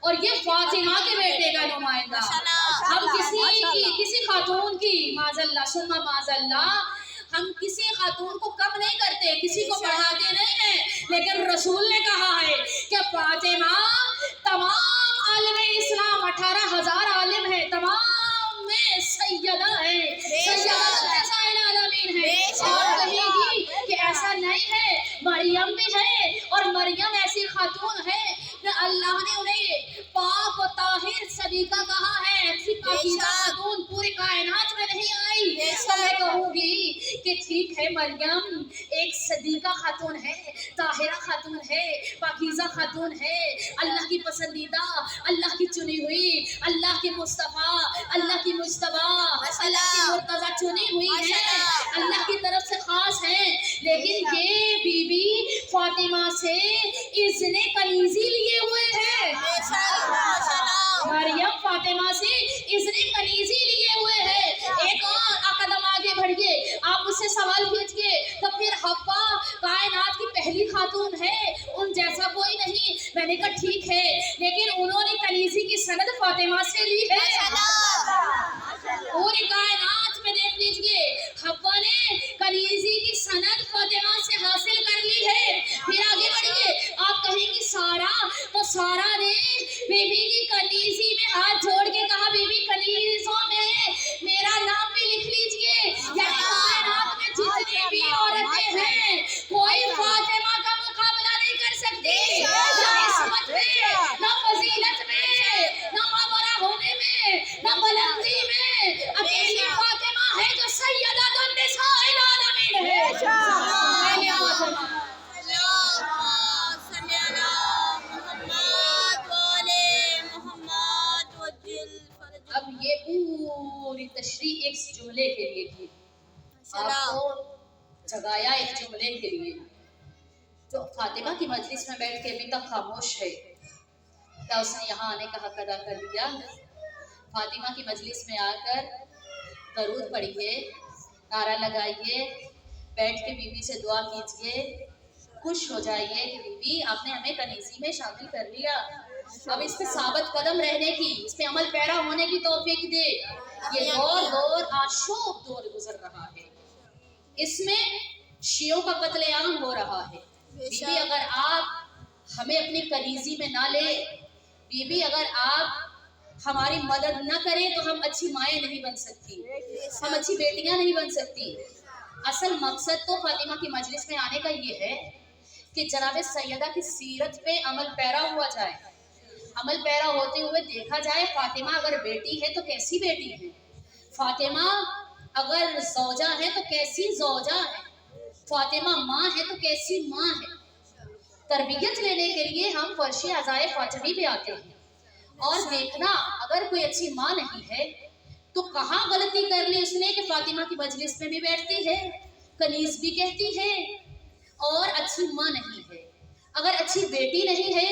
और ये फातिमा के बेटे का नुमाइंदा। हम किसी खातून की माजल्ला सुन्ना माजल्ला, हम किसी खातून को कम नहीं करते, किसी को बढ़ाते नहीं हैं, लेकिन रसूल ने कहा है कि फातिमा तमाम आलिम इस्लाम 18,000 आलिम है, तमाम में सैयदा है, आलमीन है। और कहेगी कि ऐसा नहीं है, मरियम भी है और मरियम ऐसी खातून है कि अल्लाह ने उन्हें पाक और ताहिर सदीका कहा है, ऐसी पाकीज़ा खातून पूरी कायनात में नहीं आई। तो मैं कहूँगी कि ठीक है, मरियम एक सदीका खातून है, ताहिरा खातून है, पाकीज़ा खातून है, अल्लाह की पसंदीदा, अल्लाह की चुनी हुई, अल्लाह की मुस्तफ़ा, अल्लाह की मुस्तबा, अल्लाह की मुर्तज़ा चुनी हुई है, अल्लाह की तरफ से खास है। लेकिन ये बीबी फातिमा से इज़्ने कनीज़ी लिए हुए है। मरियम फातिमा से इज़्ने कनीज़ी लिए हुए है। एक और कदम आगे बढ़िए, आप मुझसे सवाल कीजिए तो फिर हव्वा कायनात की पहली खातून है, उन जैसा कोई नहीं। मैंने कहा ठीक है, लेकिन उन्होंने कनीज़ी की सनद फातिमा से ली है। पूरी कायनात में देख लीजिए, हव्वा ने कनीज़ी की सनद फातिमा से हासिल कर ली है। फिर आगे बढ़िए, आप कहेंगी सारा, तो सारा ने बीबी की कनीज़ी में हाथ जोड़ के कहा, बीबी कनीज़ों में मेरा नाम भी लिख लीजिए। यानी कायनात में जितनी भी औरतें हैं, कोई फातिमा का मुकाबला नहीं कर सकती, ना इस्मत में, ना फजीलत में, ना मावरा होने में, ना बुलंदी में। अकेली फातिमा है जो सैयदतुन निसाइल आलमीन है। अब ये पूरी तशरीह एक जुमले के लिए थी, आपको जगाया एक जुमले के लिए। जो फातिमा की मजलिस में बैठ के अभी तक खामोश है, क्या उसने यहाँ आने का हक अदा कर दिया? फातिमा की मजलिस में आकर दरूद पढ़िए, नारा लगाइए, बैठ के बीबी से दुआ कीजिए, खुश हो जाइए कि बीबी आपने हमें कनीज़ी में शामिल कर लिया। अब इस पे साबित कदम रहने की, इस पे अमल पैरा होने की तौफीक दे। یہ دور آشوب دور گزر رہا ہے، اس میں شیعوں کا قتل عام ہو رہا ہے۔ بی بی اگر آپ ہمیں اپنی کنیزی میں نہ لے، بی بی اگر آپ ہماری مدد نہ کریں تو ہم اچھی مائیں نہیں بن سکتی، ہم اچھی بیٹیاں نہیں بن سکتی۔ اصل مقصد تو فاطمہ کی مجلس میں آنے کا یہ ہے کہ جناب سیدہ کی سیرت پہ عمل پیرا ہوا جائے، عمل پیرا ہوتے ہوئے دیکھا جائے فاطمہ اگر بیٹی ہے تو کیسی بیٹی ہے، فاطمہ اگر زوجہ ہے تو کیسی زوجہ ہے، فاطمہ ماں ہے تو کیسی ماں ہے۔ تربیت لینے کے لیے ہم فرش عزائے فاطمی پہ آتے ہیں اور دیکھنا اگر کوئی اچھی ماں نہیں ہے تو کہاں غلطی کر لی اس نے کہ فاطمہ کی مجلس میں بھی بیٹھتی ہے، کنیز بھی کہتی ہے اور اچھی ماں نہیں ہے۔ اگر اچھی بیٹی نہیں ہے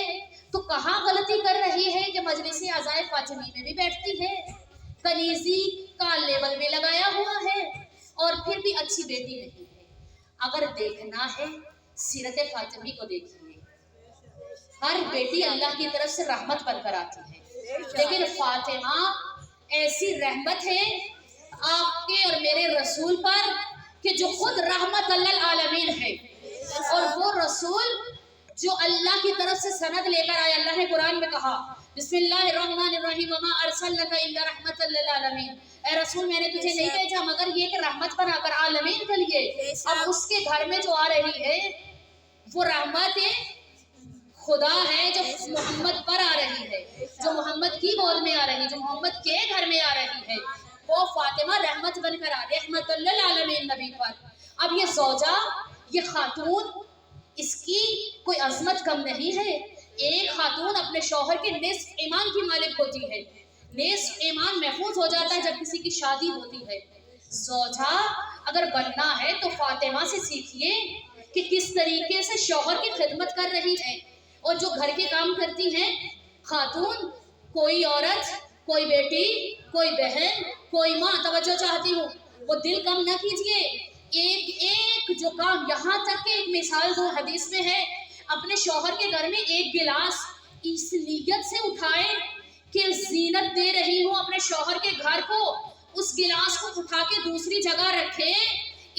تو کہاں غلطی کر رہی ہے کہ مجلس عزائے فاطمی میں بھی بیٹھتی ہے، کنیزی کا لیبل بھی لگایا ہوا ہے اور پھر بھی اچھی بیٹی نہیں ہے۔ اگر دیکھنا ہے سیرت فاطمی کو دیکھیے، ہر بیٹی اللہ کی طرف سے رحمت بن کر آتی ہے، لیکن فاطمہ ایسی رحمت ہے آپ کے اور میرے رسول پر کہ جو خود رحمت للعالمین ہے، اور وہ رسول جو اللہ کی طرف سے سند لے کر آئے۔ اللہ نے قرآن میں کہا بسم اللہ الرحمن الرحیم وما ارسلناک الا رحمت للعالمین، اے رسول میں نے تجھے نہیں بھیجا مگر یہ کہ رحمت بنا کر عالمین کے لیے۔ اب اس کے گھر میں جو آ رہی ہے وہ رحمت خدا ہے جو محمد پر آ رہی ہے، جو محمد کی گود میں آ رہی ہے، جو محمد کے گھر میں آ رہی ہے، وہ فاطمہ رحمت بن کر آ رحمت للعالمین نبی پر۔ اب یہ زوجہ، یہ خاتون، اس کی کوئی عظمت کم نہیں ہے۔ ایک خاتون اپنے شوہر کے نصف ایمان کی مالک ہوتی ہے، نصف ایمان محفوظ ہو جاتا ہے جب کسی کی شادی ہوتی ہے۔ زوجہ اگر بننا ہے تو فاطمہ سے سیکھیے کہ کس طریقے سے شوہر کی خدمت کر رہی ہے، اور جو گھر کے کام کرتی ہیں خاتون، کوئی عورت، کوئی بیٹی، کوئی بہن، کوئی ماں، توجہ چاہتی ہوں، وہ دل کم نہ کیجئے، ایک ایک جو کام، یہاں تک کہ ایک مثال دو، حدیث میں ہے اپنے شوہر کے گھر میں ایک گلاس اس نیت سے اٹھائے کہ زینت دے رہی ہوں اپنے شوہر کے گھر کو، اس گلاس کو اٹھا کے دوسری جگہ رکھے،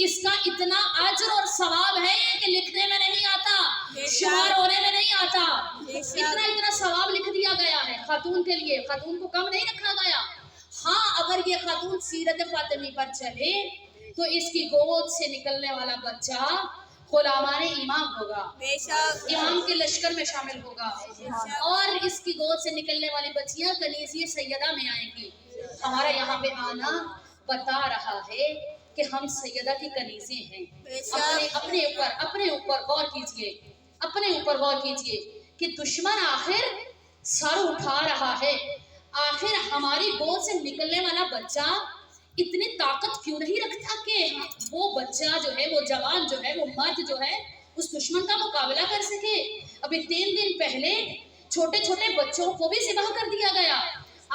اس کا اتنا اجر اور ثواب ہے کہ لکھنے میں نہیں آتا، شمار ہونے میں نہیں آتا، اتنا ثواب لکھ دیا گیا ہے خاتون کے لیے، خاتون کو کم نہیں رکھا گیا۔ ہاں اگر یہ خاتون سیرت فاطمی پر چلے تو اس کی گود سے نکلنے والا بچہ غلامان امام ہوگا، امام کے لشکر میں شامل ہوگا، اور اس کی گود سے نکلنے والی بچیاں کنیزی سیدہ میں آئیں گی۔ ہمارا یہاں پہ آنا بتا رہا ہے کہ ہم سیدہ کی کنیزیں ہیں۔ اپنے اوپر غور کیجئے، اپنے اوپر غور کیجئے کہ دشمن آخر سر اٹھا رہا ہے، آخر ہماری گود سے نکلنے والا بچہ اتنی طاقت کیوں نہیں رکھتا کہ وہ بچہ جو ہے، وہ جوان جو ہے، وہ مرد جو ہے اس دشمن کا مقابلہ کر سکے۔ ابھی 3 دن پہلے چھوٹے چھوٹے بچوں کو بھی ذبح کر دیا گیا،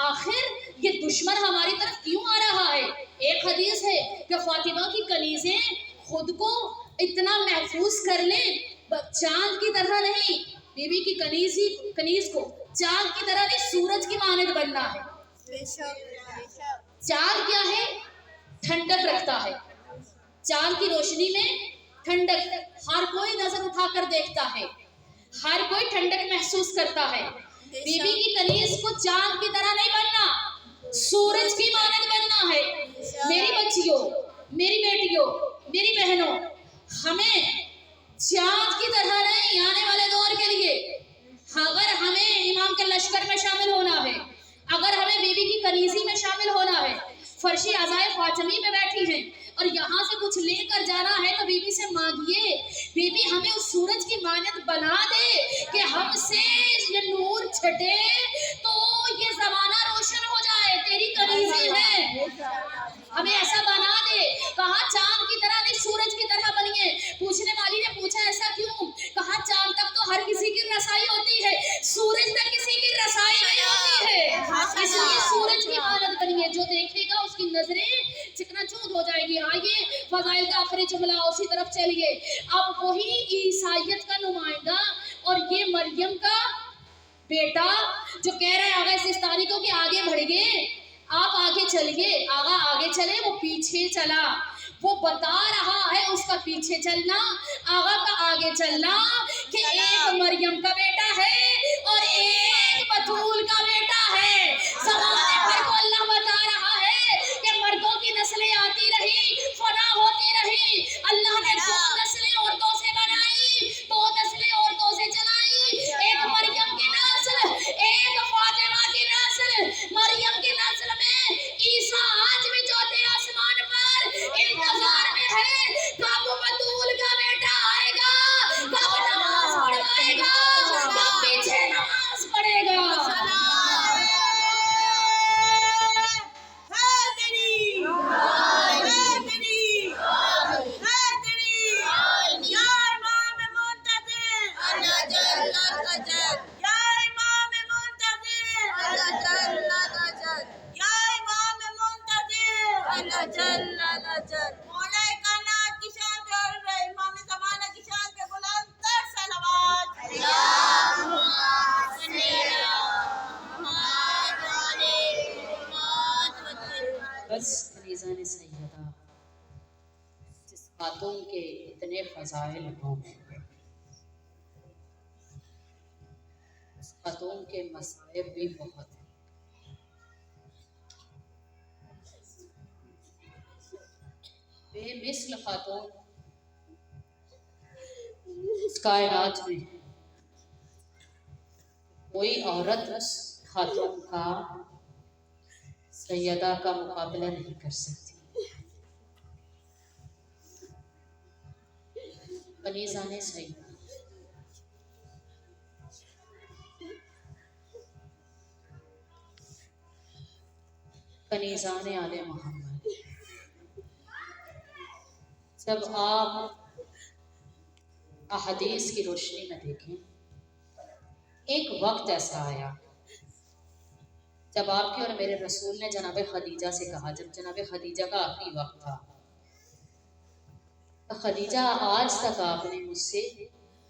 آخر یہ دشمن ہماری طرف کیوں آ رہا ہے؟ ایک حدیث ہے کہ فاطمہ کی کنیزیں خود کو اتنا محفوظ کر لیں، چاند کی طرح نہیں، بی بی کی کنیز کو چاند کی طرح نہیں، سورج کی مانند بننا ہے۔ چاند کیا ہے؟ ٹھنڈک رکھتا ہے، چاند کی روشنی میں ٹھنڈک، ہر کوئی نظر اٹھا کر دیکھتا ہے، ہر کوئی ٹھنڈک محسوس کرتا ہے۔ بی بی کی کنیز کو چاند کی طرح نہیں بننا، سورج کی مانند بننا ہے۔ میری بچیوں، میری بیٹیوں، میری بہنوں، ہمیں چاند کی طرح نہیں، آنے والے دور کے لیے اگر ہمیں امام کے لشکر میں شامل ہونا ہے، اگر ہمیں بی بی کی کنیزی میں شامل ہونا ہے، فرش عزائے فاطمی میں بیٹھی ہیں اور یہاں سے کچھ لے کر جانا ہے تو بی بی سے مانگیے، بی بی ہمیں اس سورج کی مانند بنا دے کہ ہم سے یہ نور چھٹے تو یہ زمانہ روشن ہو جائے، تیری کنیزی ہے، ہمیں ایسا بنا دے۔ کہا چاند کی طرح نہیں، سورج کی طرح بنیے۔ پوچھنے والی نے پوچھا ایسا کیوں؟ کہا چاند تک تو ہر کسی کی رسائی ہوتی ہے، سورج تک کسی کی رسائی نہیں ہوتی ہے، اس لیے سورج کی مانند بنیے، جو دیکھے گا اس کی نظریں چکنا چور ہو جائے گی۔ آئیے فضائل کا آخری جملہ اسی طرف چلیے۔ اب وہی عیسائیت کا نمائندہ اور یہ مریم کا بیٹا جو کہہ رہے آغا سستانی کو کہ آگے بڑھیے، آپ آگے چلیے. آغا آگے چلے, وہ پیچھے چلا. وہ بتا رہا ہے اس کا پیچھے چلنا, آغا کا آگے چلنا, کہ ایک مریم کا بیٹا ہے اور ایک بطول کا بیٹا ہے. زمانے بھر کو اللہ بتا رہا ہے کہ مردوں کی نسلیں آتی رہی, فنا ہوتی رہی. اللہ نے 2 نسلیں عورتوں سے بنائی, 2 نسلیں عورتوں سے چلائی. ایک مریم کی نسل, ایک فاطمہ کی نسل. مریم کی نسل میں عیسیٰ آج بھی چوتھے آسمان پر انتظار میں ہے. کب بطول کا بیٹا آئے گا, کب نماز پڑھوائے گا, کب پیچھے نماز پڑھے گا. بس فریضان سیدہ, جس خاتون کے اتنے فضائل ہوں, اس خاتون کے مصائب بھی بہت ہیں. بے مثل خاتون اس کائنات میں کوئی عورت اس خاتون کا, سیدہ کا مقابلہ نہیں کر سکتی. کنیزان سیدہ, کنیزان آل محمد, جب آپ احادیث کی روشنی میں دیکھیں, ایک وقت ایسا آیا جب آپ کے اور میرے رسول نے جناب خدیجہ سے کہا, جب جناب خدیجہ کا آخری وقت تھا, خدیجہ آج تک آپ نے مجھ سے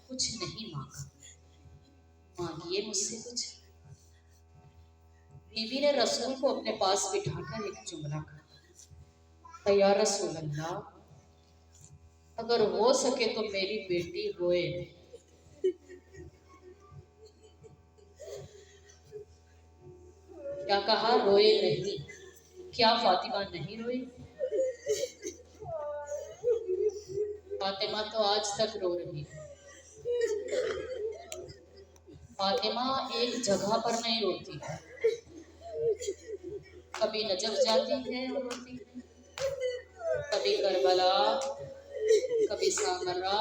کچھ نہیں مانگا, مانگیے مجھ سے کچھ. بیوی نے رسول کو اپنے پاس بٹھا کر ایک جملہ کہا, یا رسول اللہ, اگر ہو سکے تو میری بیٹی روئے. کیا کہا؟ روئے نہیں. کیا فاطمہ نہیں روئی؟ فاطمہ تو آج تک رو رہی ہے. فاطمہ ایک جگہ پر نہیں روتی ہے, کبھی نجف جاتی ہے اور روتی ہے, کبھی کربلا, کبھی سامرا,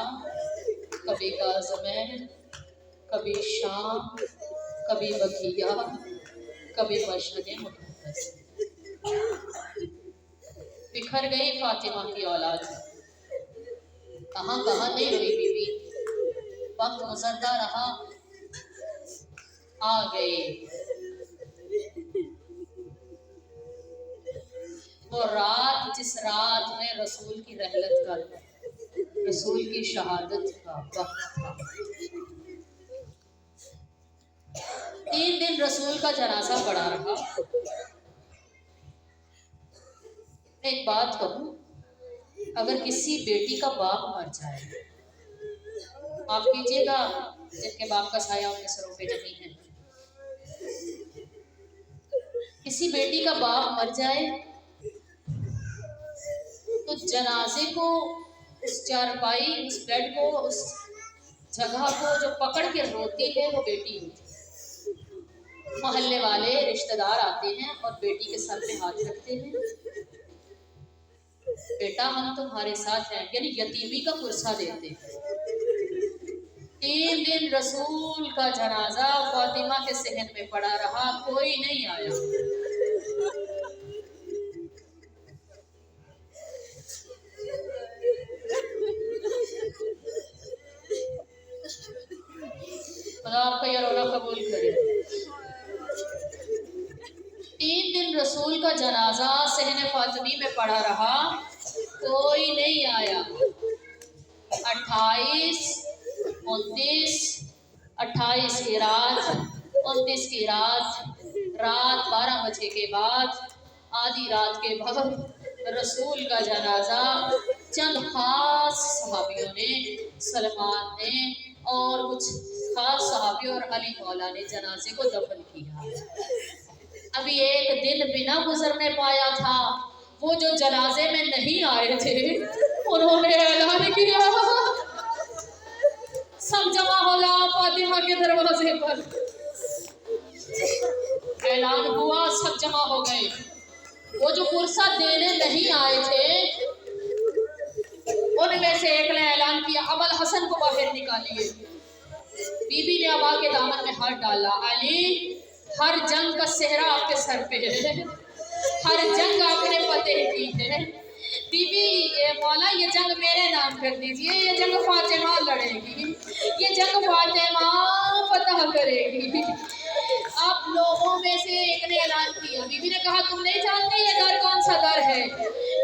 کبھی کاظمین, کبھی شام, کبھی بقیہ, کبھی مشہد مقدس. بکھر گئی فاطمہ کی اولاد, کہاں کہاں نہیں روئی بیوی. وقت گزرتا رہا, آ گئے وہ رات, جس رات میں رسول کی رحلت کا, رسول کی شہادت کا وقت تھا. 3 دن رسول کا جنازہ پڑا رہا. ایک بات کہوں, اگر کسی بیٹی کا باپ مر جائے, آپ کیجیے گا جن کے باپ کا سایہ ان کے سروں پہ نہیں ہے, کسی بیٹی کا باپ مر جائے تو جنازے کو, اس چارپائی, اس بیڈ کو, اس جگہ کو جو پکڑ کے روتی ہے وہ بیٹی ہوتی ہے. محلے والے رشتہ دار آتے ہیں اور بیٹی کے سر پہ ہاتھ رکھتے ہیں, بیٹا ہم تمہارے ساتھ ہیں, یعنی یتیمی کا پرسہ دیتے ہیں. 3 دن رسول کا جنازہ فاطمہ کے صحن میں پڑا رہا, کوئی نہیں آیا. خدا آپ کا یہ رونا قبول کرے. 3 دن رسول کا جنازہ صحن فاطمی میں پڑا رہا, کوئی نہیں آیا. 28 29 کی رات, 29 کی رات, رات 12 بجے کے بعد आधी रात के वक्त रसूल का जनाजा चंद खास सहाबियों ने, सलमान ने और कुछ खास सहाबी और अली मौला ने जनाजे को दफन किया। अभी एक दिन बिना गुजरने पाया था, वो जो जनाजे में नहीं आए थे उन्होंने ऐलान किया, सब जमा हो जाओ फातिमा के दरवाजे पर। ऐलान हुआ, सब जमा हो गए। वो जो फुर्सत देने नहीं आए थे उनमें से एक ने ऐलान किया, अबुल हसन को बाहर निकालिए। बीबी ने अबा के दामन में हाथ डाला, अली हर जंग का सेहरा आपके सर पे है, हर जंग आपने फतेह की है। बीबी मौला ये जंग मेरे नाम कर दीजिए, ये जंग फातिमा लड़ेगी, ये जंग फातिमा फतह करेगी। आप लोगों में से एक ने ऐलान किया। बीबी ने कहा, तुम नहीं जानते ये दर कौन सा दर है?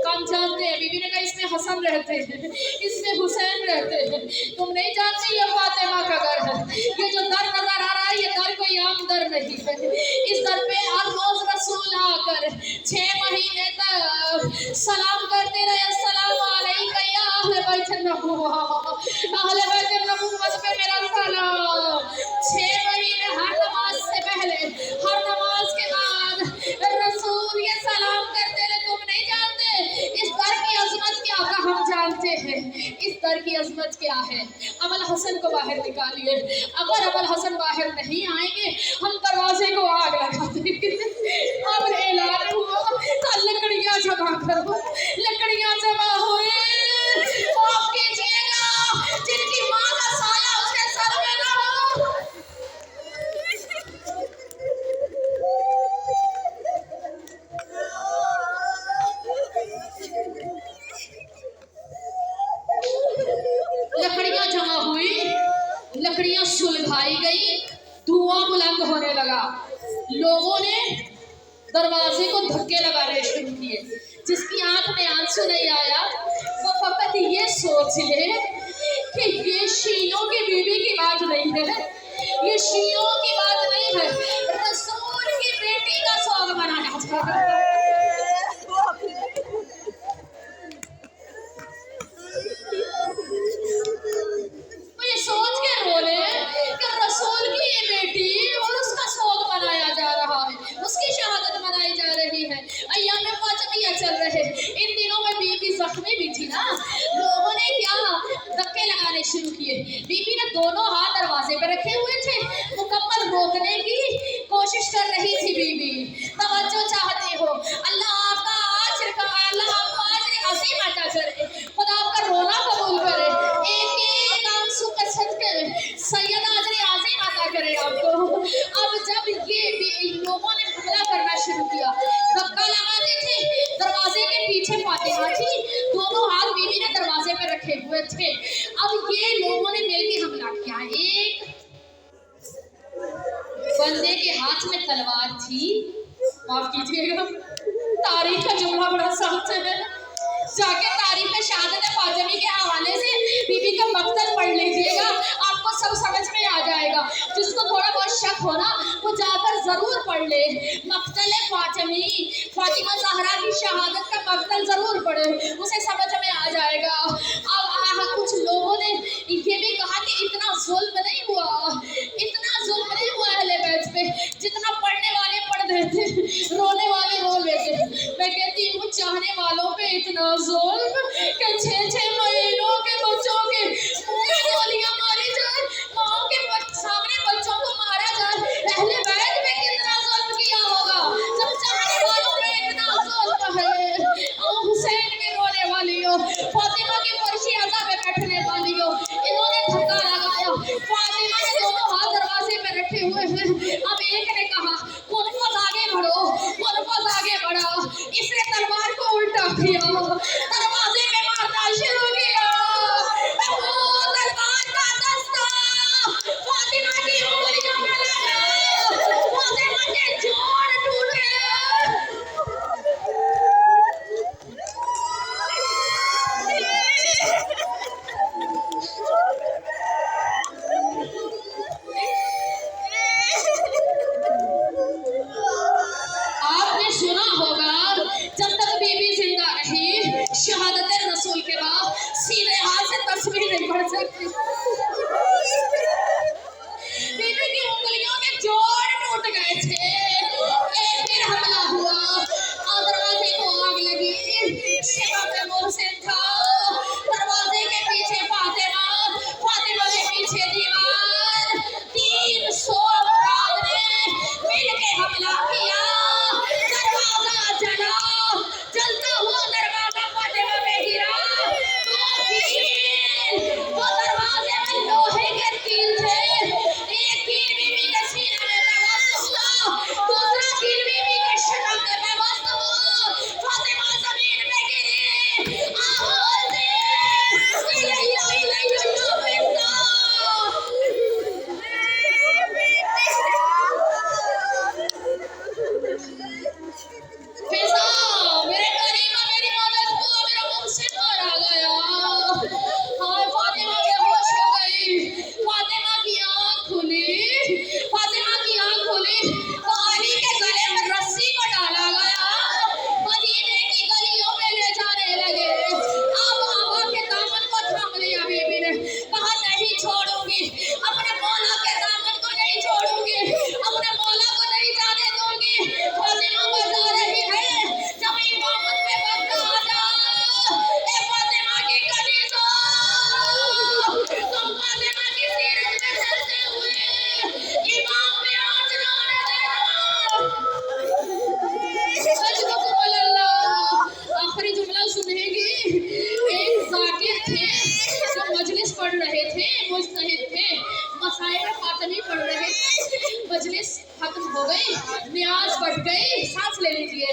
कम जानते हैं। बीबी ने कहा, इसमें हसन रहते हैं, इसमें हुसैन रहते हैं, तुम नहीं जानते ये फातिमा का घर है। ये जो दर नजर आ रहा है ये दर कोई आम दर नहीं है। इस दर पे हर रोज रसूल आकर 6 महीने तक सलाम करते रहे, अस्सलाम अलैका या अहले बैत नबुव्वा, अहले बैत नबुव्वत पे मेरा सलाम। 6 महीने हर नमाज से पहले, हर नमाज के बाद रसूल ये सलाम करते रहे। तुम नहीं जानते इस दर की अजमत क्या का, हम जानते हैं इस दर की अजमत क्या है। अबुल हसन को बाहर निकालिए, अगर अबुल हसन बाहर नहीं आएंगे हम दरवाजे को आग लगा देंगे। अब ऐलान हुआ, लकड़ियां जमा करो, लकड़ियां जमा हुए। माफ कीजिएगा, जिनकी माँ का साया उसके सर में ना हो। लकड़ियां जमा हुई, लकड़ियां सुलगाई गई, धुआं बुलंद होने लगा। लोगों ने दरवाजे को धक्के लगाने शुरू किए। जिसकी आंख में आंसू नहीं आया वो फकत ये सोच ले कि ये शीयों की बीवी की बात नहीं है, ये शीयों की बात नहीं है, रसूल की बेटी का सौग बनाया था। सोच के रोले कि रसूल की ये बेटी और उसका शौक मनाया जा रहा है, उसकी शहादत मनाई जा रही है, अय्याम फातिमिया चल रहे। इन दिनों में बीबी जख्मी भी थी ना, लोगों ने क्या धक्के लगाने शुरू किए। बीबी ने दोनों हाथ दरवाजे पे रखे हुए थे, मुकम्मल रोकने की कोशिश कर रही थी बीबी। तवज्जो चाहते हो, अल्लाह आपका आजर का, अल्लाह आपको आजर अजीम अता करे, खुदा आपका रोना कबूल करे, एक आंसू का सदके सैयद आजर आज़ीम अता करे आपको। अब जब ये लोगों ने हमला करना शुरू किया, धक्का लगाते थे, दरवाजे के पीछे फातिमा थी, दोनों हाथ बीबी ने दरवाजे पे रखे हुए थे। अब ये लोगों ने मिलकर हमला किया। एक बंदे के हाथ में तलवार थी, माफ कीजिएगा तारीख का जुमला बड़ा सख्त है, जाके तारीख शहादत फातिमी के हवाले से बीबी का मकतल पढ़ लीजिएगा, आपको सब समझ में आ जाएगा। जिसको थोड़ा बहुत शक हो ना वो जाकर जरूर पढ़ ले। मकतल फातिमी, फातिमा ज़हरा की शहादत का मकतल जरूर पढ़े, उसे समझ में आ जाएगा। अब कुछ लोगों ने ये भी कहा कि इतना जुल्म नहीं हुआ, इतना जुल्म नहीं हुआ अहले बैत पे, जितना पढ़ने वाले पढ़ देते, रोने वाले रो लेते। मैं कहती हूँ चाहने वालों पे इतना जुल्म कि 6-6 महीनों के बच्चों के मुंह में गोलियां मारी जाए, माओ के सामने बच्चों को मारा जाए। अहले बैत में कितना जुल्म किया होगा जब चाहने वालों पे इतना जुल्म है। हुसैन के रोने वाली हो, फातिमा की फर्शी अज़ा पे बैठने वाली हो, इन्होंने धक्का लगाया। फातिमा के दोनों हाथ दरवाजे पे रखे हुए हैं। अब एक ने कहा कुनफस आगे बढ़ो, कुनफस आगे बढ़ा, इसने तलवार को उल्टा किया, दरवाजे पे मारना शुरू किया। तस्वीर नहीं पढ़ सकती। बीबी की उंगलियों के जोड़ टूट गए थे। एक फिर हमला हुआ और दरवाजे को आग लगी। शिवा पे मोहसिन था, दरवाजे के पीछे फातिमा, फातिमा के पीछे दीवार। 300 अफराद ने मिलके हमला किया। दरवाजा जला, जलता हुआ दरवाजा फातिमा पे गिरा। वो दरवाजे में लोहे के तीर थे। एक तीर बीबी के सीने में बस्त हुआ, दूसरा तीर बीबी के शर्म में बस्त हुआ। फातिमा जमीन पे गिरी। आवाज दी, इलाही इलाही इलाही फिजा, मेरे करीमा, मेरी मदद को, मेरा मुहसिन मारा गया। हाय फातिमा बेहोश हो गई। फातिमा की आँख खुली, फातिमा की आँख खुली तो अली के गले में रस्सी को डाला गया। मदीने की गलियों में ले जाने लगे। अब आका के दामन को थाम लिया बीबी ने, कहा नहीं छोड़ूंगी, अपने मौला के दामन को नहीं छोड़ूंगी, अपने मौला को नहीं जाने दूंगी। फातिमा बता रही है, जब इमामत में वक्त आ जाओ, ए फातिमा की कलीज़ो, तुम फातिमा की सीरत में चलते हुए इमाम पे आँच न आने देना। आखिरी जुमला सुनेगी। एक जाकिर थे जो मजलिस पढ़ रहे थे, मुज्तहिद थे, मसाइल फातिमी पढ़ रहे थे। मजलिस खत्म हो गई, नियाज बढ़ गई। सांस ले लीजिए।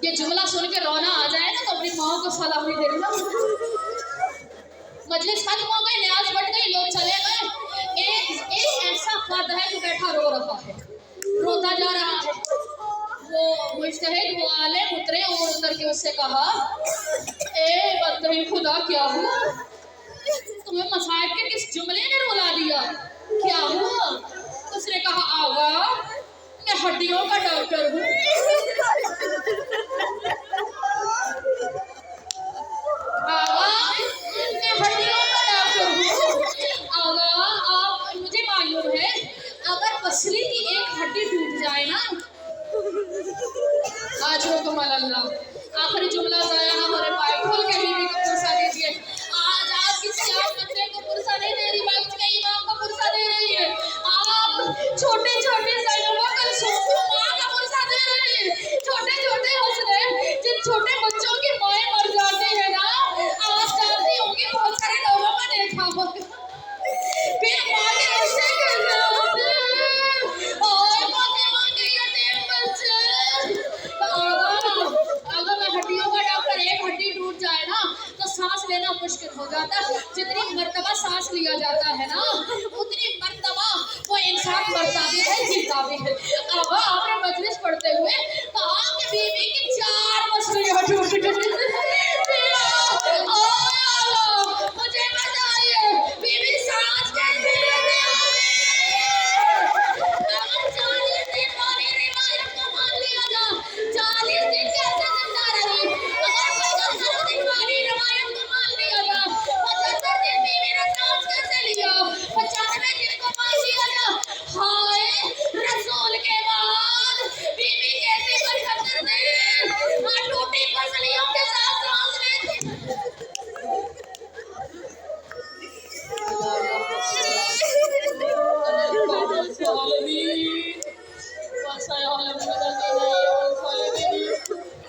ये जुमला सुन के रोना आ जाए ना तो अपनी माँ को सलामी दे देना। मजलिस खत्म हो गई, नियाज बढ़ गई, लोग चले गए। एक ऐसा फर्द है जो बैठा रो रहा है, रोता जा रहा है। वो मुज्तहिद, वो आलिम उतरे और उतर के उससे कहा, ए बंदे खुदा, क्या हुआ? तुम्हें मसाइब के किस जुमले ने रुला दिया? क्या हुआ? उसने कहा, आगा, मैं हड्डियों का डॉक्टर हूँ। आगा, मैं हड्डियों का डॉक्टर हूँ। आगा, आप, मुझे मालूम है अगर पसली की एक हड्डी टूट जाए ना, आज हो तुम अल्लाह। आखिरी जुमला जाया, हमारे पाए खोल के बीबी को पुरसा दीजिए। आज आप किसी आप बच्चे को पुरसा नहीं दे रही, वक्त के इमाम को पुरसा दे रही है। आप छोटे छोटे माँ का पुरसा दे रही है। छोटे छोटे हौसले, जिन छोटे बच्चों की माएँ मर जाती है ना, आप जानती होंगी, बहुत सारे लोगों को देखा होगा। फिर माँ के रिश्ते कैसे होते हैं? और फातिमा के यतीम बच्चे। अगर मैं हड्डियों का डॉक्टर, एक हड्डी टूट जाए ना तो सांस लेना मुश्किल हो जाता है। जितनी मर्तबा सांस लिया जाता है ना, उतनी मर्तबा वो इंसान मरता भी है, जीता भी है। अब आपने मजलिस पढ़ते हुए तो आपके बीवी